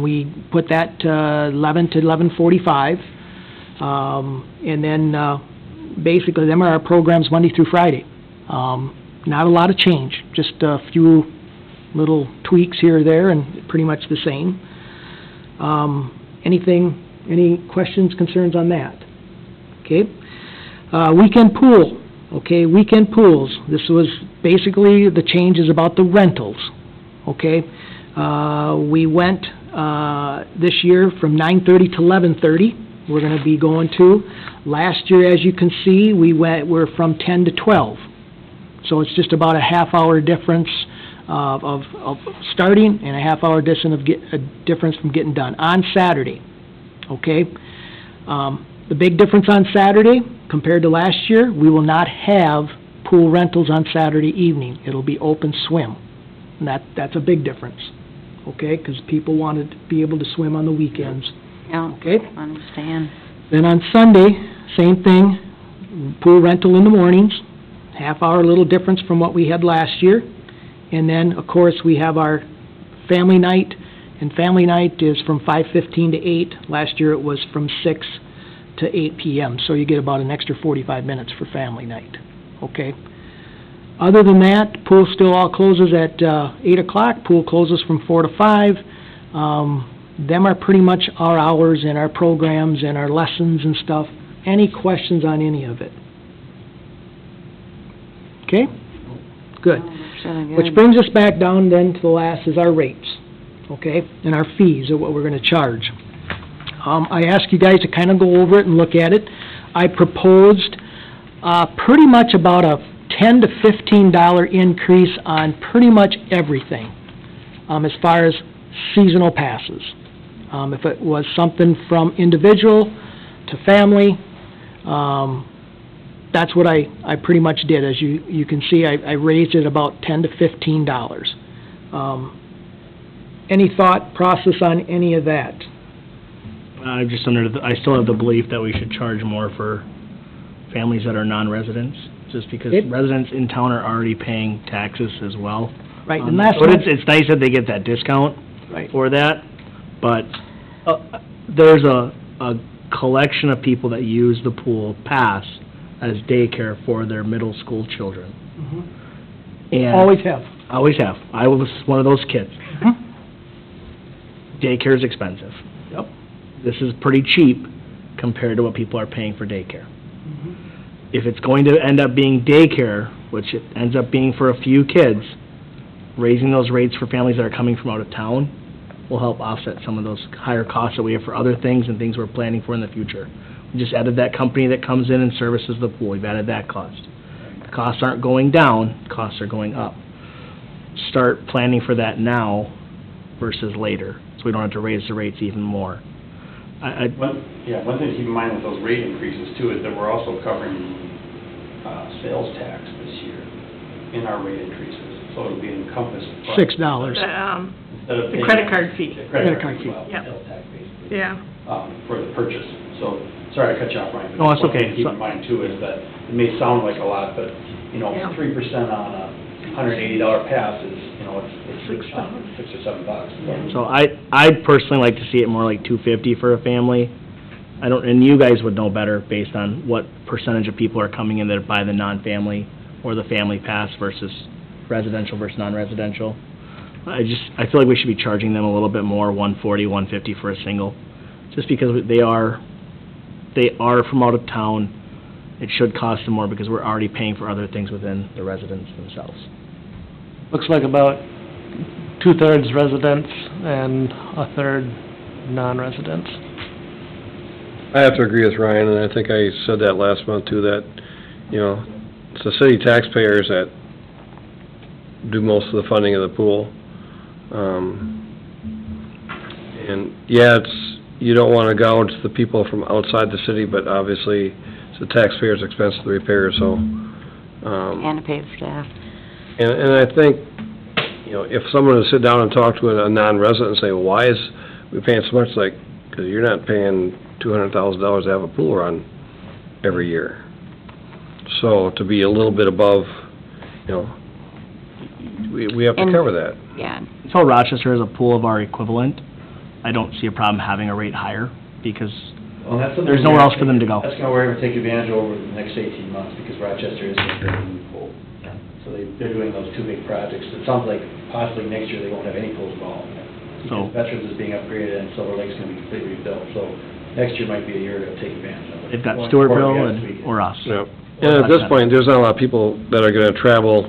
We put that to 11 to 11:45, and then basically, them are our programs Monday through Friday. Not a lot of change, just a few little tweaks here or there, and pretty much the same. Any questions, concerns on that? Okay. Weekend pool. Okay, weekend pools. This was basically the changes about the rentals. Okay. We went this year from 9:30 to 11:30. We're going to be going to. Last year, as you can see, we're from 10 to 12. So it's just about a half-hour difference of starting and a half-hour difference from getting done on Saturday. Okay? The big difference on Saturday compared to last year, we will not have pool rentals on Saturday evening. It'll be open swim. And that's a big difference. Okay? Because people wanted to be able to swim on the weekends. Yeah, okay. I understand. Then on Sunday, same thing, pool rental in the mornings, half-hour little difference from what we had last year. And then, of course, we have our family night, and family night is from 5:15 to 8. Last year it was from 6 to 8 p.m., so you get about an extra 45 minutes for family night. Okay. Other than that, pool still all closes at 8 o'clock. Pool closes from 4 to 5. Them are pretty much our hours and our programs and our lessons and stuff. Any questions on any of it? Okay? Good. Really good. Which brings us back down then to the last is our rates, okay? And our fees of what we're going to charge. I asked you guys to kind of go over it and look at it. I proposed pretty much about a $10 to $15 increase on pretty much everything as far as seasonal passes. If it was something from individual to family, that's what I pretty much did. As you can see, I raised it about $10 to $15. Any thought process on any of that? I still have the belief that we should charge more for families that are non-residents, just because It- residents in town are already paying taxes as well. Right, and last So month, it's nice that they get that discount right, for that, but, there's a collection of people that use the pool pass as daycare for their middle school children. And always have. Always have. I was one of those kids. Daycare is expensive. Yep. This is pretty cheap compared to what people are paying for daycare. If it's going to end up being daycare, which it ends up being for a few kids, raising those rates for families that are coming from out of town will help offset some of those higher costs that we have for other things and things we're planning for in the future. We just added that company that comes in and services the pool. We've added that cost. The costs aren't going down, costs are going up. Start planning for that now versus later, so we don't have to raise the rates even more. One thing to keep in mind with those rate increases too is that we're also covering sales tax this year in our rate increases, so it'll be encompassed. $6. Instead of The paying- credit card fee. The credit card Credit fee, card fee. Yep. sales tax basically. Yeah. For the purchase. So, sorry to cut you off, Ryan. but No, that's one thing okay. to keep in mind too is that it may sound like a lot, but, you know, Yeah. 3% on a $180 pass is, you know, it's $6 or $7. So I'd personally like to see it more like $250 for a family. I don't, and you guys would know better based on what percentage of people are coming in that buy the non-family or the family pass versus residential versus non-residential. I feel like we should be charging them a little bit more, $140, $150 for a single, just because they are from out of town. It should cost them more because we're already paying for other things within the residents themselves. Looks like about 2/3 residents and 1/3 non-residents. I have to agree with Ryan, and I think I said that last month too, that, you know, it's the city taxpayers that do most of the funding of the pool. And, yeah, you don't wanna gouge the people from outside the city, but obviously, it's the taxpayers' expense to repair, so, And to pay the staff. and I think, you know, if someone would sit down and talk to a non-resident and say, well, why is we paying so much, like, because you're not paying $200,000 to have a pool run every year. So to be a little bit above, you know, we have to And- cover that. Yeah. Until Rochester has a pool of our equivalent, I don't see a problem having a rate higher, because Well, that's something there's nowhere else for them to go. That's gonna we're gonna take advantage over the next 18 months, because Rochester is a very new pool. So they're doing those two big projects. It sounds like possibly next year they won't have any pools at all. So- Because Veterans is being upgraded and Silver Lake's gonna be completely rebuilt, so next year might be a year to take advantage of it. They've got Going forward, we Stewartville have this weekend. or us. Yep. And at this point, there's not a lot of people that are gonna travel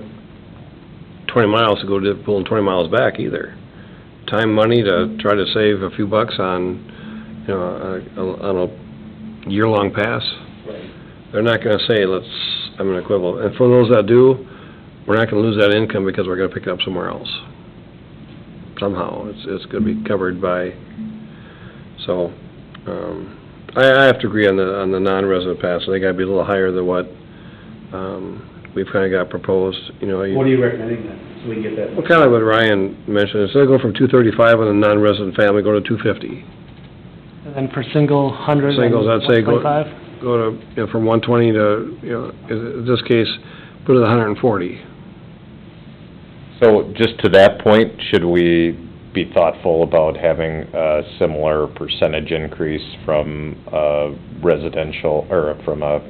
20 miles to go to the pool and 20 miles back either. Time, money to try to save a few bucks on, you know, on a year-long pass. Right. They're not gonna say, I'm an equivalent. And for those that do, we're not gonna lose that income because we're gonna pick it up somewhere else. Somehow, it's gonna be covered by, so, I have to agree on the non-resident pass. I think I'd be a little higher than what, we've kinda got proposed, you know. What are you recommending then, so we can get that? Well, kinda what Ryan mentioned, instead of going from $235 on a non-resident family, go to $250. And then for single, 100 and Singles, I'd say go 125? to, you know, from 120 to, you know, in this case, put it at 140. So just to that point, should we be thoughtful about having a similar percentage increase from a residential, or from a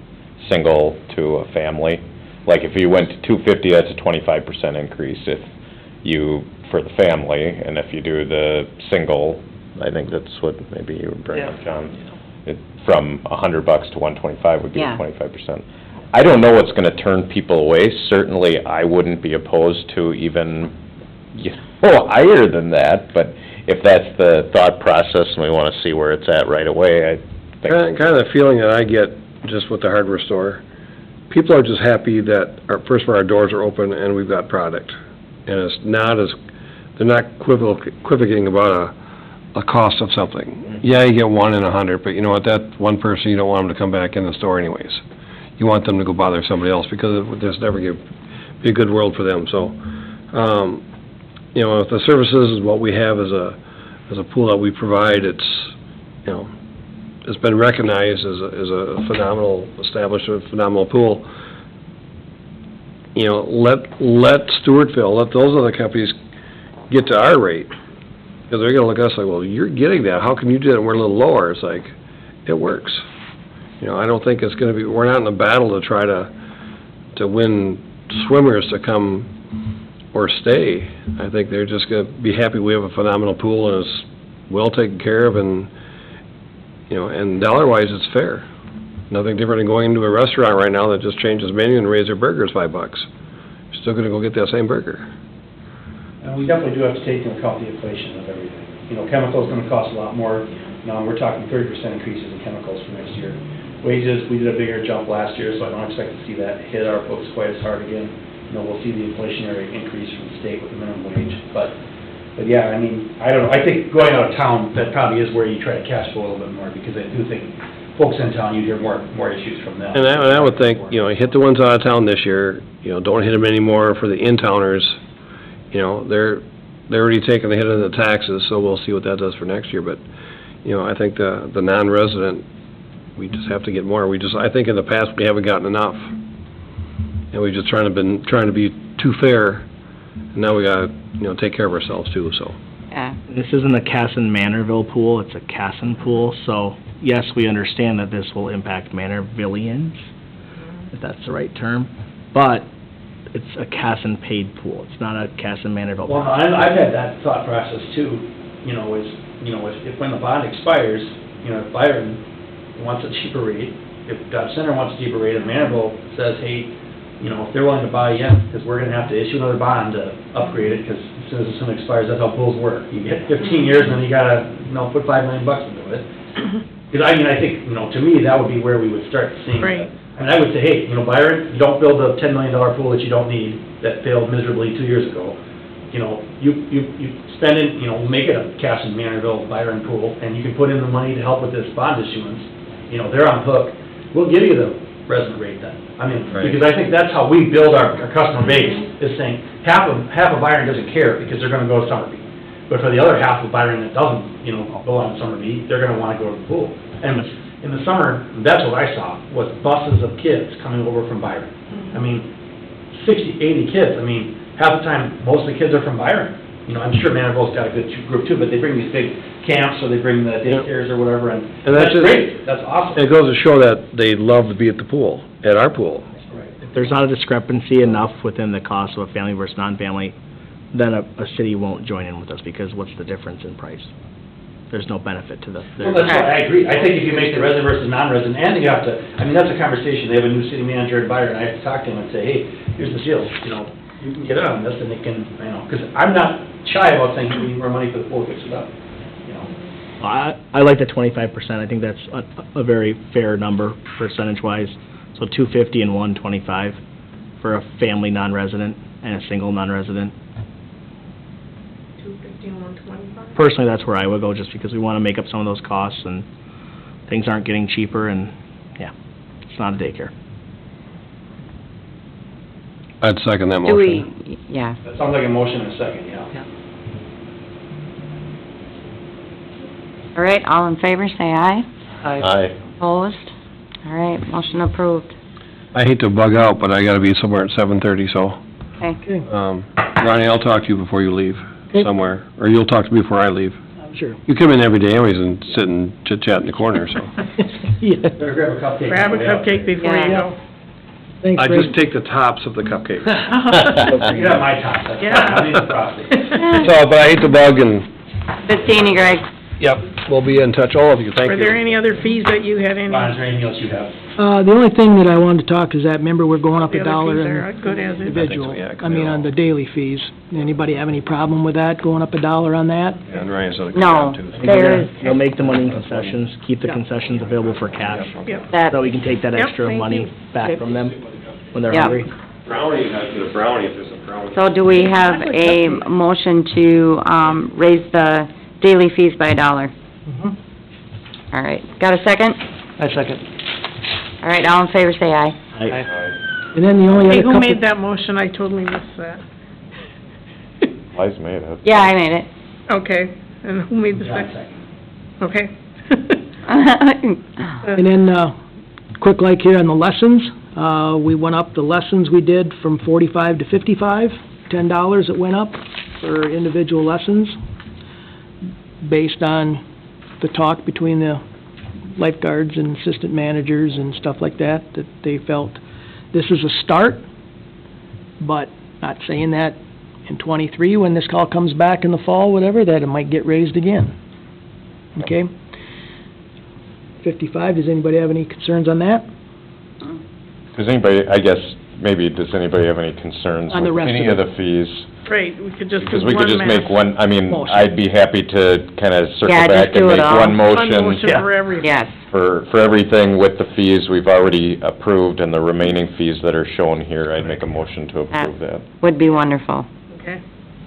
single to a family? Like if you went to 250, that's a 25% increase if you, for the family, and if you do the single, I think that's what maybe you were bringing up, John. From $100 to 125 would be a Yeah. 25%. I don't know what's gonna turn people away. Certainly, I wouldn't be opposed to even, you know, higher than that, but if that's the thought process and we wanna see where it's at right away, I think. Kind of the feeling that I get just with the hardware store, people are just happy that first of all, our doors are open and we've got product. And it's not they're not equivocating about a cost of something. Yeah, you get 1 in 100, but you know what, that one person, you don't want them to come back in the store anyways. You want them to go bother somebody else, because there's never going to be a good world for them, so, you know, if the services is what we have as a pool that we provide, it's, you know, it's been recognized as a phenomenal establishment, phenomenal pool. you know, let Stewartville, let those other companies get to our rate. Because they're gonna look at us like, well, you're getting that, how come you did it, and we're a little lower? It's like, it works. You know, I don't think it's gonna be, we're not in a battle to try to win swimmers to come or stay. I think they're just gonna be happy we have a phenomenal pool and it's well taken care of, and, you know, and dollar-wise, it's fair. Nothing different than going into a restaurant right now that just changes menu and raises their burgers $5. You're still gonna go get that same burger. And we definitely do have to take into account the inflation of everything. You know, chemicals gonna cost a lot more. Now, we're talking 30% increases in chemicals for next year. Wages, we did a bigger jump last year, so I don't expect to see that hit our books quite as hard again. You know, we'll see the inflationary increase from the state with the minimum wage. But yeah, I mean, I don't know, I think going out of town, that probably is where you try to cash flow a little bit more, because I do think folks in town, you hear more issues from them. And I would think, you know, hit the ones out of town this year, you know, don't hit them anymore for the in-towners. You know, they're already taking the hit of the taxes, so we'll see what that does for next year. But, you know, I think the non-resident, we just have to get more. I think in the past, we haven't gotten enough. And we've just trying to be too fair, and now we gotta, you know, take care of ourselves too, so. Yeah. This isn't a Casson-Manorville pool, it's a Casson pool, so yes, we understand that this will impact Manorvillians, if that's the right term, but it's a Casson-paid pool, it's not a Casson-Manorville pool. Well, I've had that thought process too, if when the bond expires, you know, if Byron wants a cheaper rate, if Dodge Center wants a cheaper rate, and Manorville says, hey, you know, if they're willing to buy in, because we're gonna have to issue another bond to upgrade it, because as soon as the SIM expires, that's how pools work. You get 15 years, and then you gotta, you know, put $5 million into it. Because, I mean, I think, you know, to me, that would be where we would start seeing Right. that. I mean, I would say, hey, you know, Byron, you don't build a $10 million pool that you don't need, that failed miserably 2 years ago. You know, you spend it, you know, make it a Casson, Manorville, Byron pool, and you can put in the money to help with this bond issuance. You know, they're on hook. We'll give you the resident rate then. I mean, Right. because I think that's how we build our customer base, is saying, half of Byron doesn't care because they're gonna go to Summerbee. But for the other half of Byron that doesn't, you know, belong to Summerbee, they're gonna wanna go to the pool. And in the summer, that's what I saw, was buses of kids coming over from Byron. I mean, 60, 80 kids, I mean, half the time, most of the kids are from Byron. You know, I'm sure Manorville's got a good group too, but they bring these big camps, or they bring the daycares or whatever, and that's that's great, that's awesome. It goes to show that they love to be at the pool, at our pool. If there's not a discrepancy enough within the cost of a family versus non-family, then a city won't join in with us, because what's the difference in price? There's no benefit to the. Well, that's why I agree. I think if you make the resident versus non-resident, and you have to, I mean, that's a conversation. They have a new city manager at Byron, I have to talk to him and say, hey, here's the deal, you know, you can get on this, and it can, you know, because I'm not shy about saying we need more money for the pool to fix it up, you know. I like the 25%, I think that's a very fair number, percentage-wise. So 250 and 125 for a family non-resident and a single non-resident. 250 and 125? Personally, that's where I would go, just because we want to make up some of those costs, and things aren't getting cheaper, and, yeah, it's not a daycare. I'd second that Do motion. we, yeah. That sounds like a motion in a second, yeah. All right, all in favor, say aye. Aye. Opposed? All right, motion approved. I hate to bug out, but I gotta be somewhere at 7:30, so, Okay. Ronnie, I'll talk to you before you leave, Okay. somewhere, or you'll talk to me before I leave. Sure. You come in every day anyways and sit and chit-chat in the corner, so. Yeah. Better grab a cupcake. Grab a cupcake before you Yeah. go. Thanks, I Fred. just take the tops of the cupcake. You got my top, that's Yeah. fine. I need the frosting. So, but I hate to bug, and, Good seeing you, Greg. yep, we'll be in touch, all of you, thank Were there you. any other fees that you had any? Ron, is there anything else you have? The only thing that I wanted to talk is that, remember, we're going up The a other dollar fees are in good as is. individual. I think so, yeah, I mean, on the daily fees. Anybody have any problem with that, going up a dollar on that? And Ryan's done a good No, job, too. there is, You'll make the money in concessions, keep the Yeah. concessions available for cash, Yep. that, so we can take that Yep, extra thank money you. back from them when they're Yeah. hungry. Brownie, I get a brownie if there's a brownie. so do we have a motion to, raise the daily fees by $1? All right, got a second? I second. All right, all in favor, say aye. And then the only Hey, other who couple... made that motion? I totally missed that. Liza made it. Yeah, I made it. Okay, and who made the John, second? second. Okay. And then, quick like here on the lessons, We went up the lessons we did from 45 to 55, $10 it went up for individual lessons, based on the talk between the lifeguards and assistant managers and stuff like that, that they felt this is a start, but not saying that in '23, when this call comes back in the fall, whatever, that it might get raised again. Okay? 55, does anybody have any concerns on that? Does anybody, I guess, maybe, does anybody have any concerns On the with rest any of of the fees? Right, we could just do Because we could just one make mass. one, I mean, Motion. I'd be happy to kind of circle Yeah, back just do and it make all. one One motion motion for everything. Yes. for everything with the fees we've already approved and the remaining fees that are shown here. I'd make a motion to approve that. Would be wonderful. Okay.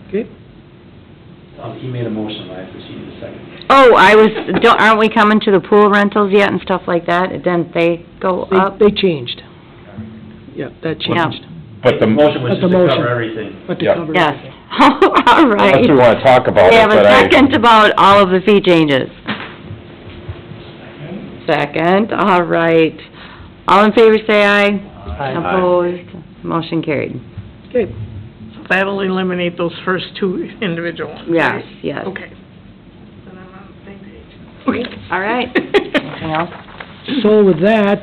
Okay. He made a motion, I proceeded a second. Oh, aren't we coming to the pool rentals yet and stuff like that? Didn't they go up? They changed. Yeah, that changed. But the Motion was But just the to motion. cover everything. But to Yeah. cover Yes. everything. All right. Unless we want to talk about We it, have a but I... second about all of the fee changes. Second, all right. All in favor, say aye. Opposed, motion carried. Okay. So that'll eliminate those first two individual ones, Yes, right? yes. Okay. Then I'm on the same page. Okay. All right. Anything else? So with that,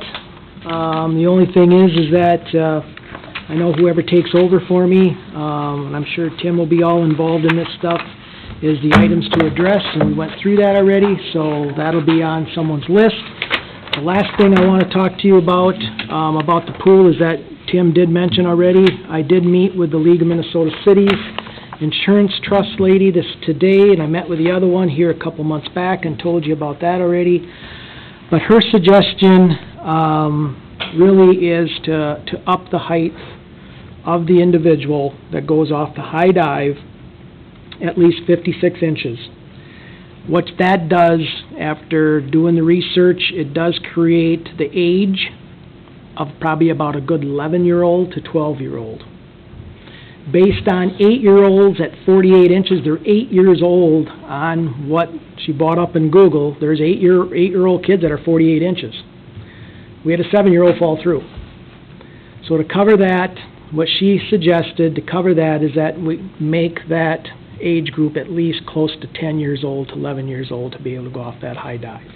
the only thing is that, I know whoever takes over for me, and I'm sure Tim will be all involved in this stuff, is the items to address, and we went through that already, so that'll be on someone's list. The last thing I want to talk to you about the pool, is that Tim did mention already, I did meet with the League of Minnesota Cities Insurance Trust lady today, and I met with the other one here a couple months back and told you about that already. But her suggestion really is to up the height of the individual that goes off the high dive at least 56 inches. What that does, after doing the research, it does create the age of probably about a good 11-year-old to 12-year-old. Based on 8-year-olds at 48 inches, they're 8 years old on what she brought up in Google. There's 8-year-old kids that are 48 inches. We had a 7-year-old fall through. So to cover that, what she suggested to cover that is that we make that age group at least close to 10 years old to 11 years old to be able to go off that high dive,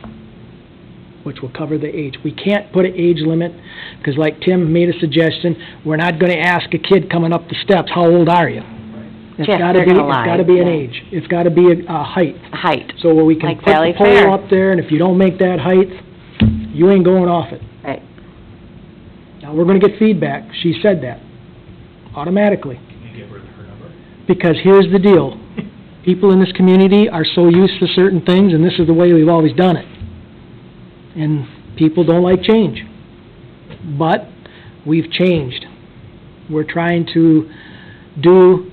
which will cover the age. We can't put an age limit, because like Tim made a suggestion, we're not going to ask a kid coming up the steps, how old are you? It's Yes, got to they're be, gonna it's lie, got to be an yeah. age. It's got to be a height. Height. So where we can Like put the Valley Fair. pole up there, and if you don't make that height, you ain't going off it. Right. Now, we're going to get feedback. She said that, automatically. Can you give her her number? Because here's the deal. People in this community are so used to certain things, and this is the way we've always done it. And people don't like change. But we've changed. We're trying to do,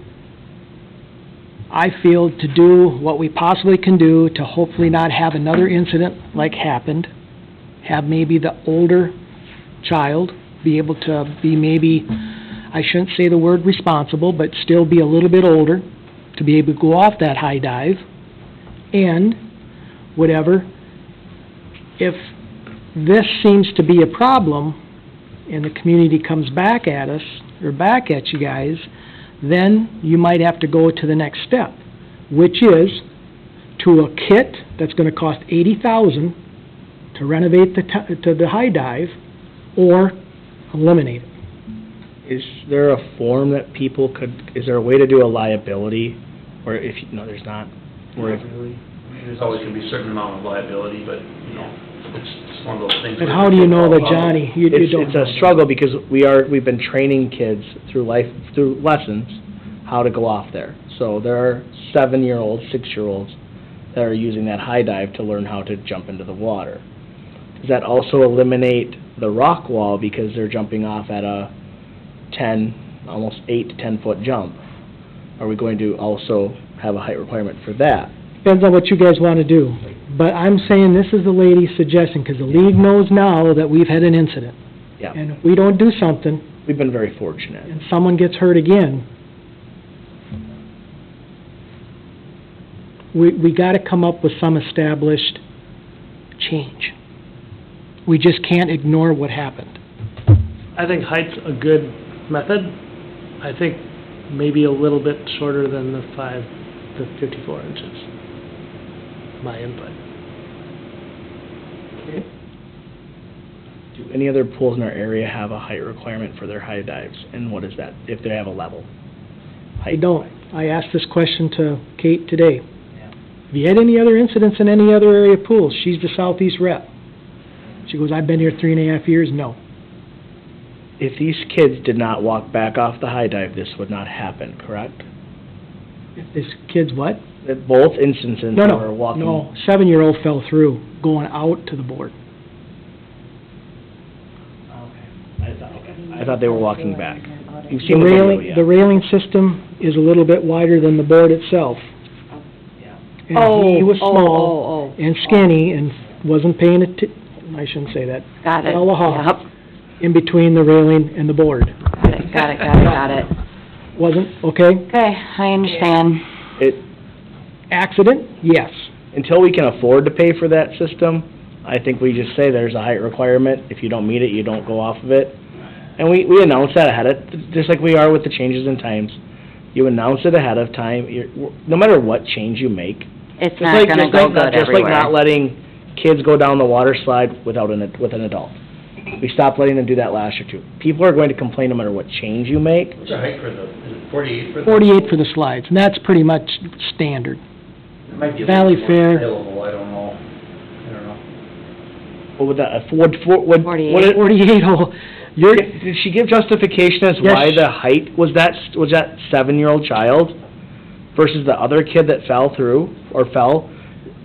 I feel, to do what we possibly can do to hopefully not have another incident like happened. Have maybe the older child be able to be maybe, I shouldn't say the word responsible, but still be a little bit older to be able to go off that high dive, and whatever, if this seems to be a problem, and the community comes back at us, or back at you guys, then you might have to go to the next step, which is to a kit that's gonna cost $80,000 to renovate to the high dive, or eliminate it. Is there a form that people could, is there a way to do a liability, or if, no, there's not? Or if, There's always going to be a certain amount of liability, but, you know, it's one of those things. But where how do you it's know all that, about- Johnny, you don't? It's a struggle, because we've been training kids through lessons, how to go off there. So there are 7-year-olds, 6-year-olds that are using that high dive to learn how to jump into the water. Does that also eliminate the rock wall, because they're jumping off at a 10, almost 8 to 10 foot jump? Are we going to also have a height requirement for that? Depends on what you guys want to do. But I'm saying this is the lady's suggestion, because the league knows now that we've had an incident. Yeah, And if we don't do something, we've been very fortunate. and someone gets hurt again, we got to come up with some established change. We just can't ignore what happened. I think height's a good method. I think maybe a little bit shorter than the 54 inches. My input. Do any other pools in our area have a height requirement for their high dives? And what is that, if they have a level? I don't. I asked this question to Kate today. Have you had any other incidents in any other area pools? She's the southeast rep. She goes, I've been here 3.5 years, no. If these kids did not walk back off the high dive, this would not happen, correct? If this kid's what? That both instances were walking... No, 7-year-old fell through, going out to the board. I thought they were walking back. You've The seen the video, railing, yeah. the railing system is a little bit wider than the board itself. And he was small and skinny and wasn't paying I shouldn't say that. Got it. Yep. In between the railing and the board. Got it. Wasn't, okay? Okay, I understand. Accident? Yes. Until we can afford to pay for that system, I think we just say there's a height requirement. If you don't meet it, you don't go off of it. And we announce that ahead of, just like we are with the changes in times. You announce it ahead of time. No matter what change you make. It's not gonna go good Just like not everywhere. letting kids go down the water slide with an adult. We stopped letting them do that last year too. People are going to complain no matter what change you make. What's the height for the, is it 48 for the? 48 for the slides, and that's pretty much standard. It might be a Valley little more Fair. available, I don't know. What would that, what 48. 48 hole, did she give justification as Yes. why the height, was that 7-year-old child versus the other kid that fell through, or fell?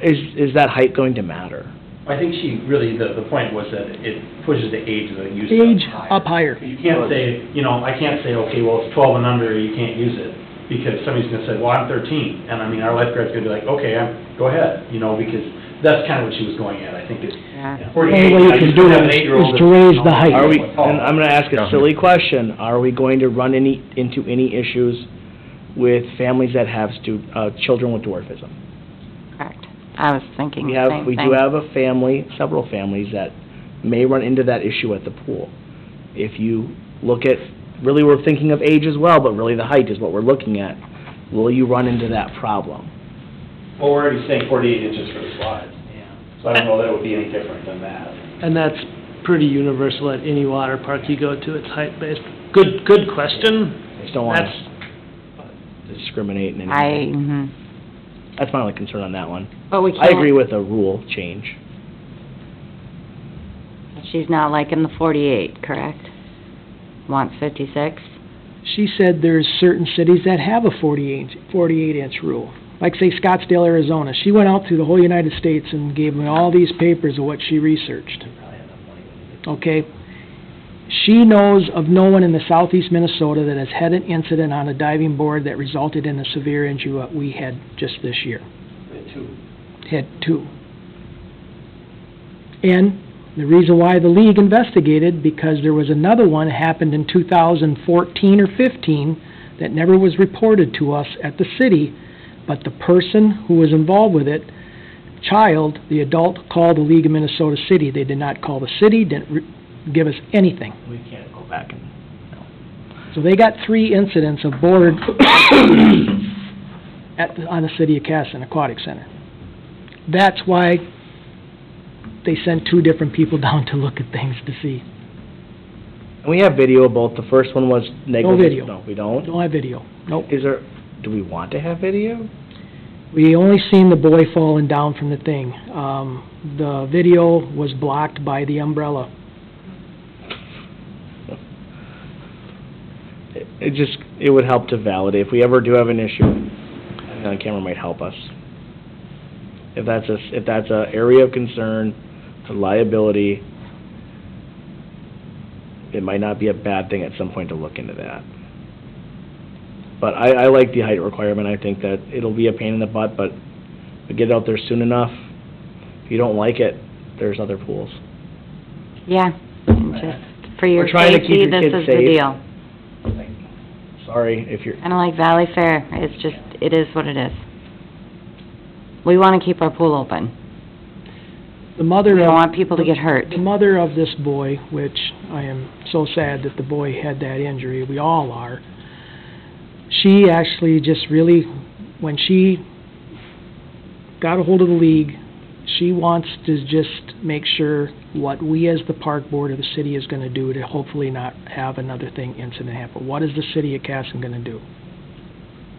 Is that height going to matter? I think she really, the point was that it pushes the age of the user age up up higher. You can't say, I can't say, okay, well, it's 12 and under, you can't use it, because somebody's gonna say, well, I'm 13, and I mean, our lifeguard's gonna be like, okay, go ahead, because that's kind of what she was going at, I think it's, Yeah. 48, The only way you I can used do to have it an 8-year-old is to raise the height. Are we, and I'm gonna ask a silly question, are we going to run into any issues with families that have children with dwarfism? Correct. I was thinking We the same thing. do have several families that may run into that issue at the pool. If you look at, really we're thinking of age as well, but really the height is what we're looking at. Will you run into that problem? Well, we're already saying 48 inches for the slides, so I don't know that it would be any different than that. And that's pretty universal at any water park you go to, it's height-based. Good question. I just don't want to discriminate in any way. That's my only concern on that one. But we I can't. agree with a rule change. She's not liking the 48, correct? Wants 56? She said there's certain cities that have a 48-inch rule. Like, say, Scottsdale, Arizona. She went out through the whole United States and gave me all these papers of what she researched. Okay? She knows of no one in the southeast Minnesota that has had an incident on a diving board that resulted in a severe injury what we had just this year. Had two. And the reason why the league investigated, because there was another one that happened in 2014 or 15 that never was reported to us at the city, but the person who was involved with it, the adult, called the League of Minnesota City. They did not call the city, didn't give us anything. We can't go back and... So they got 3 incidents of board on the City of Casson Aquatic Center. That's why they sent 2 different people down to look at things to see. And we have video of both. The first one was negligent. No video. No, we don't? Don't have video, nope. Do we want to have video? We only seen the boy falling down from the thing. The video was blocked by the umbrella. It would help to validate. If we ever do have an issue, having on camera might help us. If that's a area of concern, a liability, it might not be a bad thing at some point to look into that. But I like the height requirement. I think that it'll be a pain in the butt, but we get it out there soon enough. If you don't like it, there's other pools. Yeah, just for your We're trying to keep safety, your this kids is the safe. deal. Sorry if you're... Kinda like Valley Fair, it is what it is. We wanna keep our pool open. The mother We don't of, want people to get hurt. the mother of this boy, which I am so sad that the boy had that injury, we all are, she actually just really, when she got a hold of the league, she wants to just make sure what we as the park board of the city is gonna do to hopefully not have another incident happen. What is the city of Casson gonna do?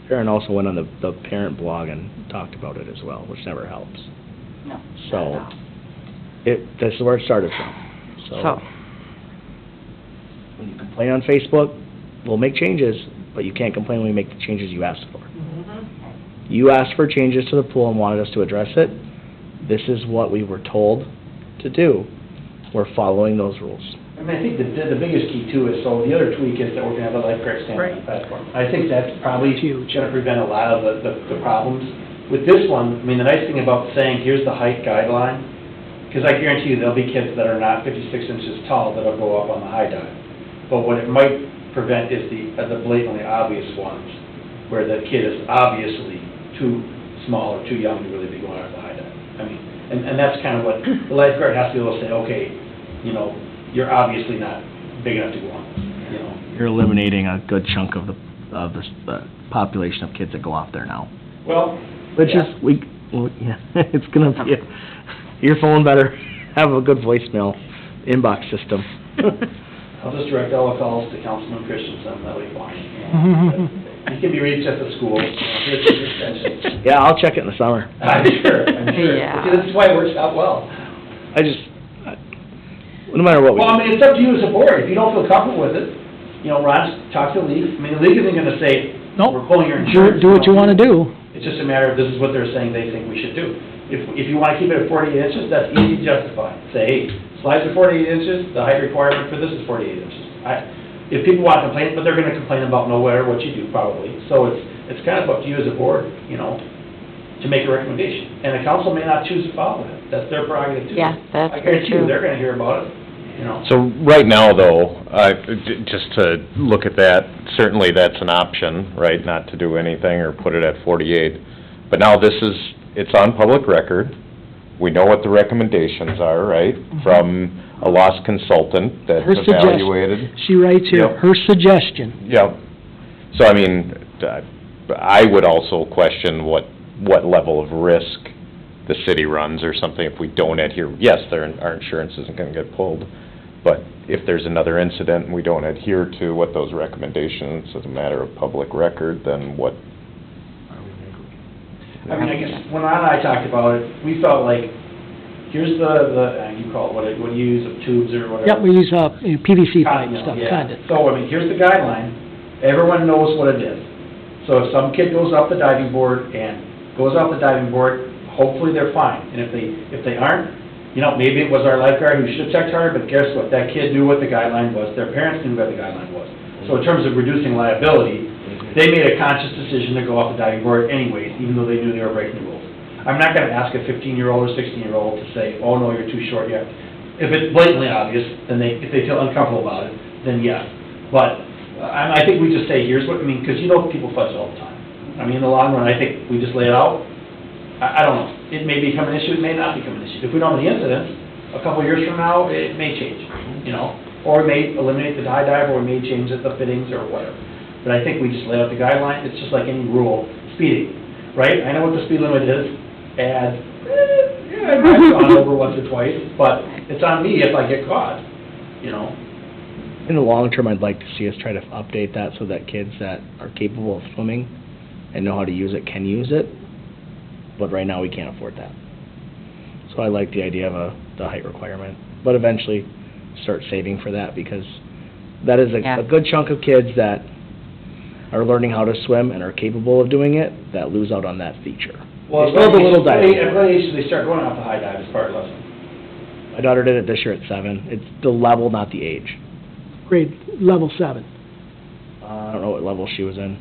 Karen also went on the parent blog and talked about it as well, which never helps. No. So, this is where it started from. So, When you complain on Facebook, we'll make changes, but you can't complain when we make the changes you asked for. You asked for changes to the pool and wanted us to address it. This is what we were told to do. We're following those rules. I mean, I think the biggest key too is, so the other tweak is that we're gonna have a lifeguard stand on the platform. I think that's probably Huge. gonna prevent a lot of the problems. With this one, I mean, the nice thing about saying, here's the height guideline, because I guarantee you, there'll be kids that are not 56 inches tall that'll go up on the high dive. But what it might prevent is the blatantly obvious ones, where the kid is obviously too small or too young to really be going out of the high dive. I mean, and that's kind of what, the lifeguard has to be able to say, okay, you know, you're obviously not big enough to go on, you know. You're eliminating a good chunk of the population of kids that go off there now. Well, Which yeah. is, yeah, it's gonna be, your phone better have a good voicemail inbox system. I'll just direct all the calls to Councilman Christensen, that way fine. He can be reached at the school, here's his extension. Yeah, I'll check it in the summer. I'm sure. Yeah. See, that's why it works out well. No matter what we Well, I do. mean, it's up to you as a board, if you don't feel comfortable with it, you know, Ron, talk to the league. I mean, the league isn't gonna say, Nope. we're pulling your insurance. Do what you wanna do. It's just a matter of, this is what they're saying they think we should do. If you wanna keep it at 48 inches, that's easy to justify. Say, hey, slides are 48 inches, the height requirement for this is 48 inches. If people want to complain, but they're gonna complain about no matter what you do, probably. So it's kind of up to you as a board, you know, to make a recommendation. And the council may not choose to follow that. That's their prerogative too. Yeah, that's I very guarantee you, true. they're gonna hear about it, you know. So right now, though, just to look at that, certainly that's an option, right, not to do anything or put it at 48. But now it's on public record. We know what the recommendations are, right, from a loss consultant that's Her suggestion. evaluated. She writes here, Yep. her suggestion. Yep. So, I mean, I would also question what level of risk the city runs or something if we don't adhere. Yes, our insurance isn't gonna get pulled, but if there's another incident and we don't adhere to what those recommendations as a matter of public record, then what? I mean, I guess, when Ron and I talked about it, we felt like, here's you call it, what do you use, tubes or whatever? Yep, we use, PVC pipe Conduit, stuff, yeah. conduit. So, I mean, here's the guideline, everyone knows what it is. So if some kid goes off the diving board, hopefully they're fine. And if they aren't, you know, maybe it was our lifeguard who should have checked harder, but guess what? That kid knew what the guideline was, their parents knew what the guideline was. So in terms of reducing liability, they made a conscious decision to go off the diving board anyways, even though they knew they were breaking the rules. I'm not gonna ask a 15-year-old or 16-year-old to say, oh, no, you're too short yet. If it's blatantly obvious, then if they feel uncomfortable about it, then yes. But I think we just say, here's what, I mean, because you know people fudge all the time. I mean, in the long run, I think we just lay it out. I don't know. It may become an issue, it may not become an issue. If we don't have the incident, a couple of years from now, it may change, you know? Or we may eliminate the high dive, or we may change the fittings or whatever. But I think we just lay out the guideline. It's just like any rule. Speeding, right? I know what the speed limit is, and, yeah, I've gone over once or twice, but it's on me if I get caught, you know? In the long term, I'd like to see us try to update that so that kids that are capable of swimming and know how to use it can use it, but right now we can't afford that. So I like the idea of the height requirement, but eventually start saving for that, because that is a good chunk of kids that are learning how to swim and are capable of doing it that lose out on that feature. Well, They still have a little diving. At what age do they start going off the high dive as part of lesson? My daughter did it this year at 7. It's the level, not the age. Grade level 7. I don't know what level she was in.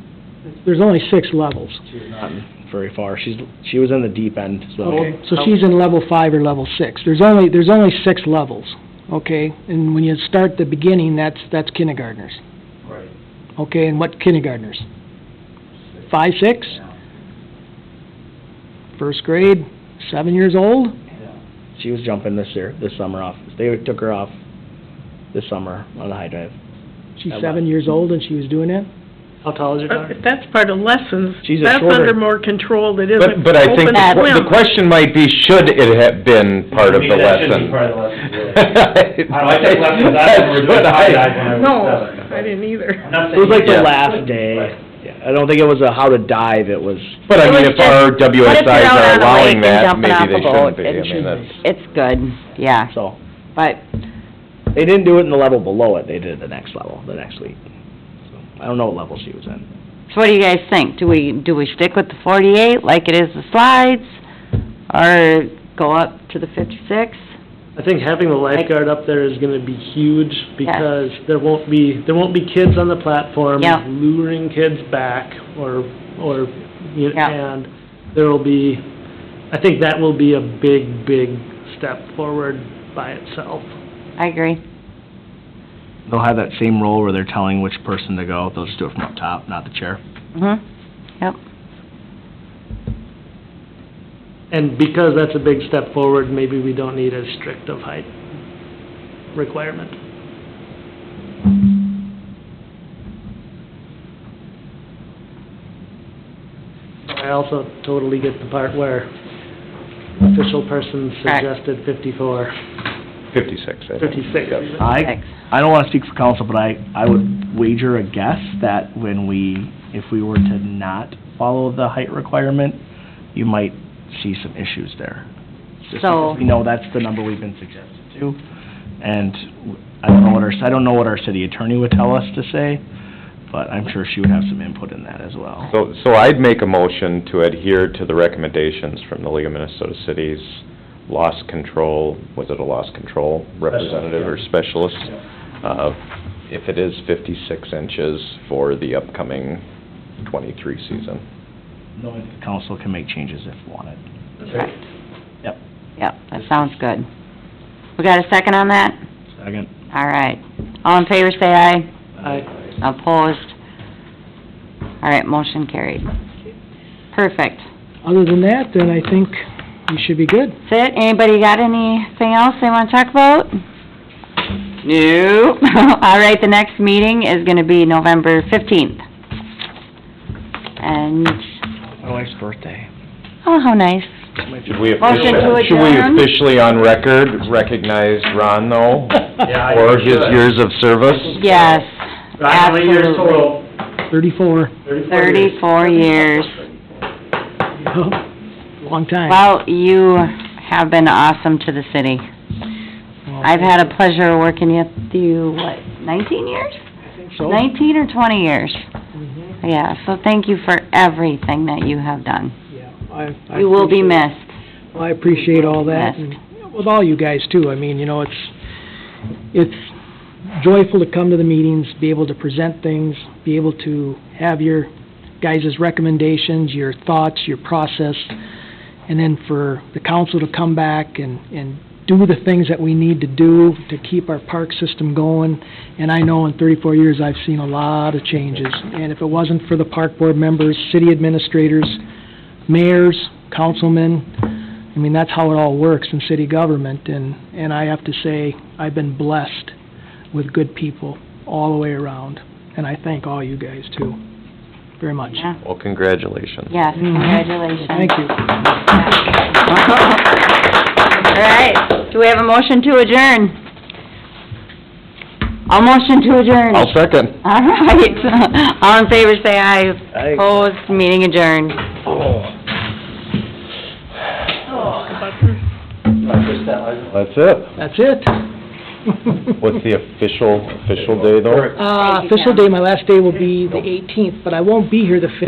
There's only 6 levels. She was not very far. She was in the deep end, so. Okay, so she's in level 5 or level 6. There's only 6 levels, okay? And when you start the beginning, that's kindergartners. Right. Okay, and what kindergartners? 5, 6? Yeah. First grade, 7 years old? Yeah. She was jumping this summer off. They took her off this summer on the high drive. She's 7 years old and she was doing it? How tall is your daughter? That's part of lessons. She's a That's shorter- under more control, that isn't But I think open to the swim. question might be, should it have been part of the Maybe that should lesson? be part of the lesson, yeah. I took lessons out when we were doing high dive when I was No, 7. I didn't either. I'm not It was like the saying- last day. Right. Yeah, I don't think it was a how to dive, it was... But I It mean, was if our What if you're WSIs out are on a lake allowing and that, jumping off maybe a they boat? shouldn't be. I It's- mean, that's... It's good, yeah, So, but, they didn't do it in the level below it, they did it the next level, the next week. So, I don't know what level she was in. so what do you guys think? Do we stick with the 48 like it is the slides, or go up to the 56? I think having the lifeguard up there is gonna be huge, because there won't be kids on the platform Yeah. luring kids back, or, Yeah. and there will be, I think that will be a big step forward by itself. I agree. They'll have that same role where they're telling which person to go, they'll just do it from up top, not the chair. Yep. And because that's a big step forward, maybe we don't need as strict of height requirement. I also totally get the part where official person Correct. suggested 54, 56, I think. 56. Yep. I don't wanna speak for council, but I would wager a guess that if we were to not follow the height requirement, you might see some issues there. Just So- because we know that's the number we've been suggested to, and I don't know what our city attorney would tell us to say, but I'm sure she would have some input in that as well. So I'd make a motion to adhere to the recommendations from the League of Minnesota Cities loss control, was it a loss control representative or specialist? If it is 56 inches for the upcoming 23 season. Knowing the council can make changes if wanted. Correct. Yep. Yep, that sounds good. We got a second on that? Second. All right. All in favor, say aye. Aye. Opposed? All right, motion carried. Perfect. Other than that, then I think you should be good. That's it? Anybody got anything else they want to talk about? No. All right, the next meeting is going to be November 15th. And, My wife's birthday. oh, how nice. Should we Motion to adjourn? officially on record recognize Ron, though? Yeah, For you his should. years of service? Yes, Ron, how many years absolutely. total? 34. 34 years. Long time. Well, you have been awesome to the city. I've had a pleasure working with you, 19 years? I think so. 19 or 20 years? Mhm. Yeah, so thank you for everything that you have done. Yeah, I You will be appreciate it. missed. Well, I appreciate all that, Missed. and with all you guys too. I mean, it's joyful to come to the meetings, be able to present things, be able to have your guys' recommendations, your thoughts, your process, and then for the council to come back and do the things that we need to do to keep our park system going. And I know in 34 years, I've seen a lot of changes. And if it wasn't for the park board members, city administrators, mayors, councilmen, I mean, that's how it all works in city government. And I have to say, I've been blessed with good people all the way around. And I thank all you guys too, very much. Yeah. Well, congratulations. Yes, congratulations. Thank you. All right, do we have a motion to adjourn? I'll motion to adjourn. I'll second. All right, all in favor, say aye. Aye. Opposed, meeting adjourned. That's it. That's it. What's the official day, though? Thank you, Official Ken. day, my last day will be the 18th, but I won't be here the 5th.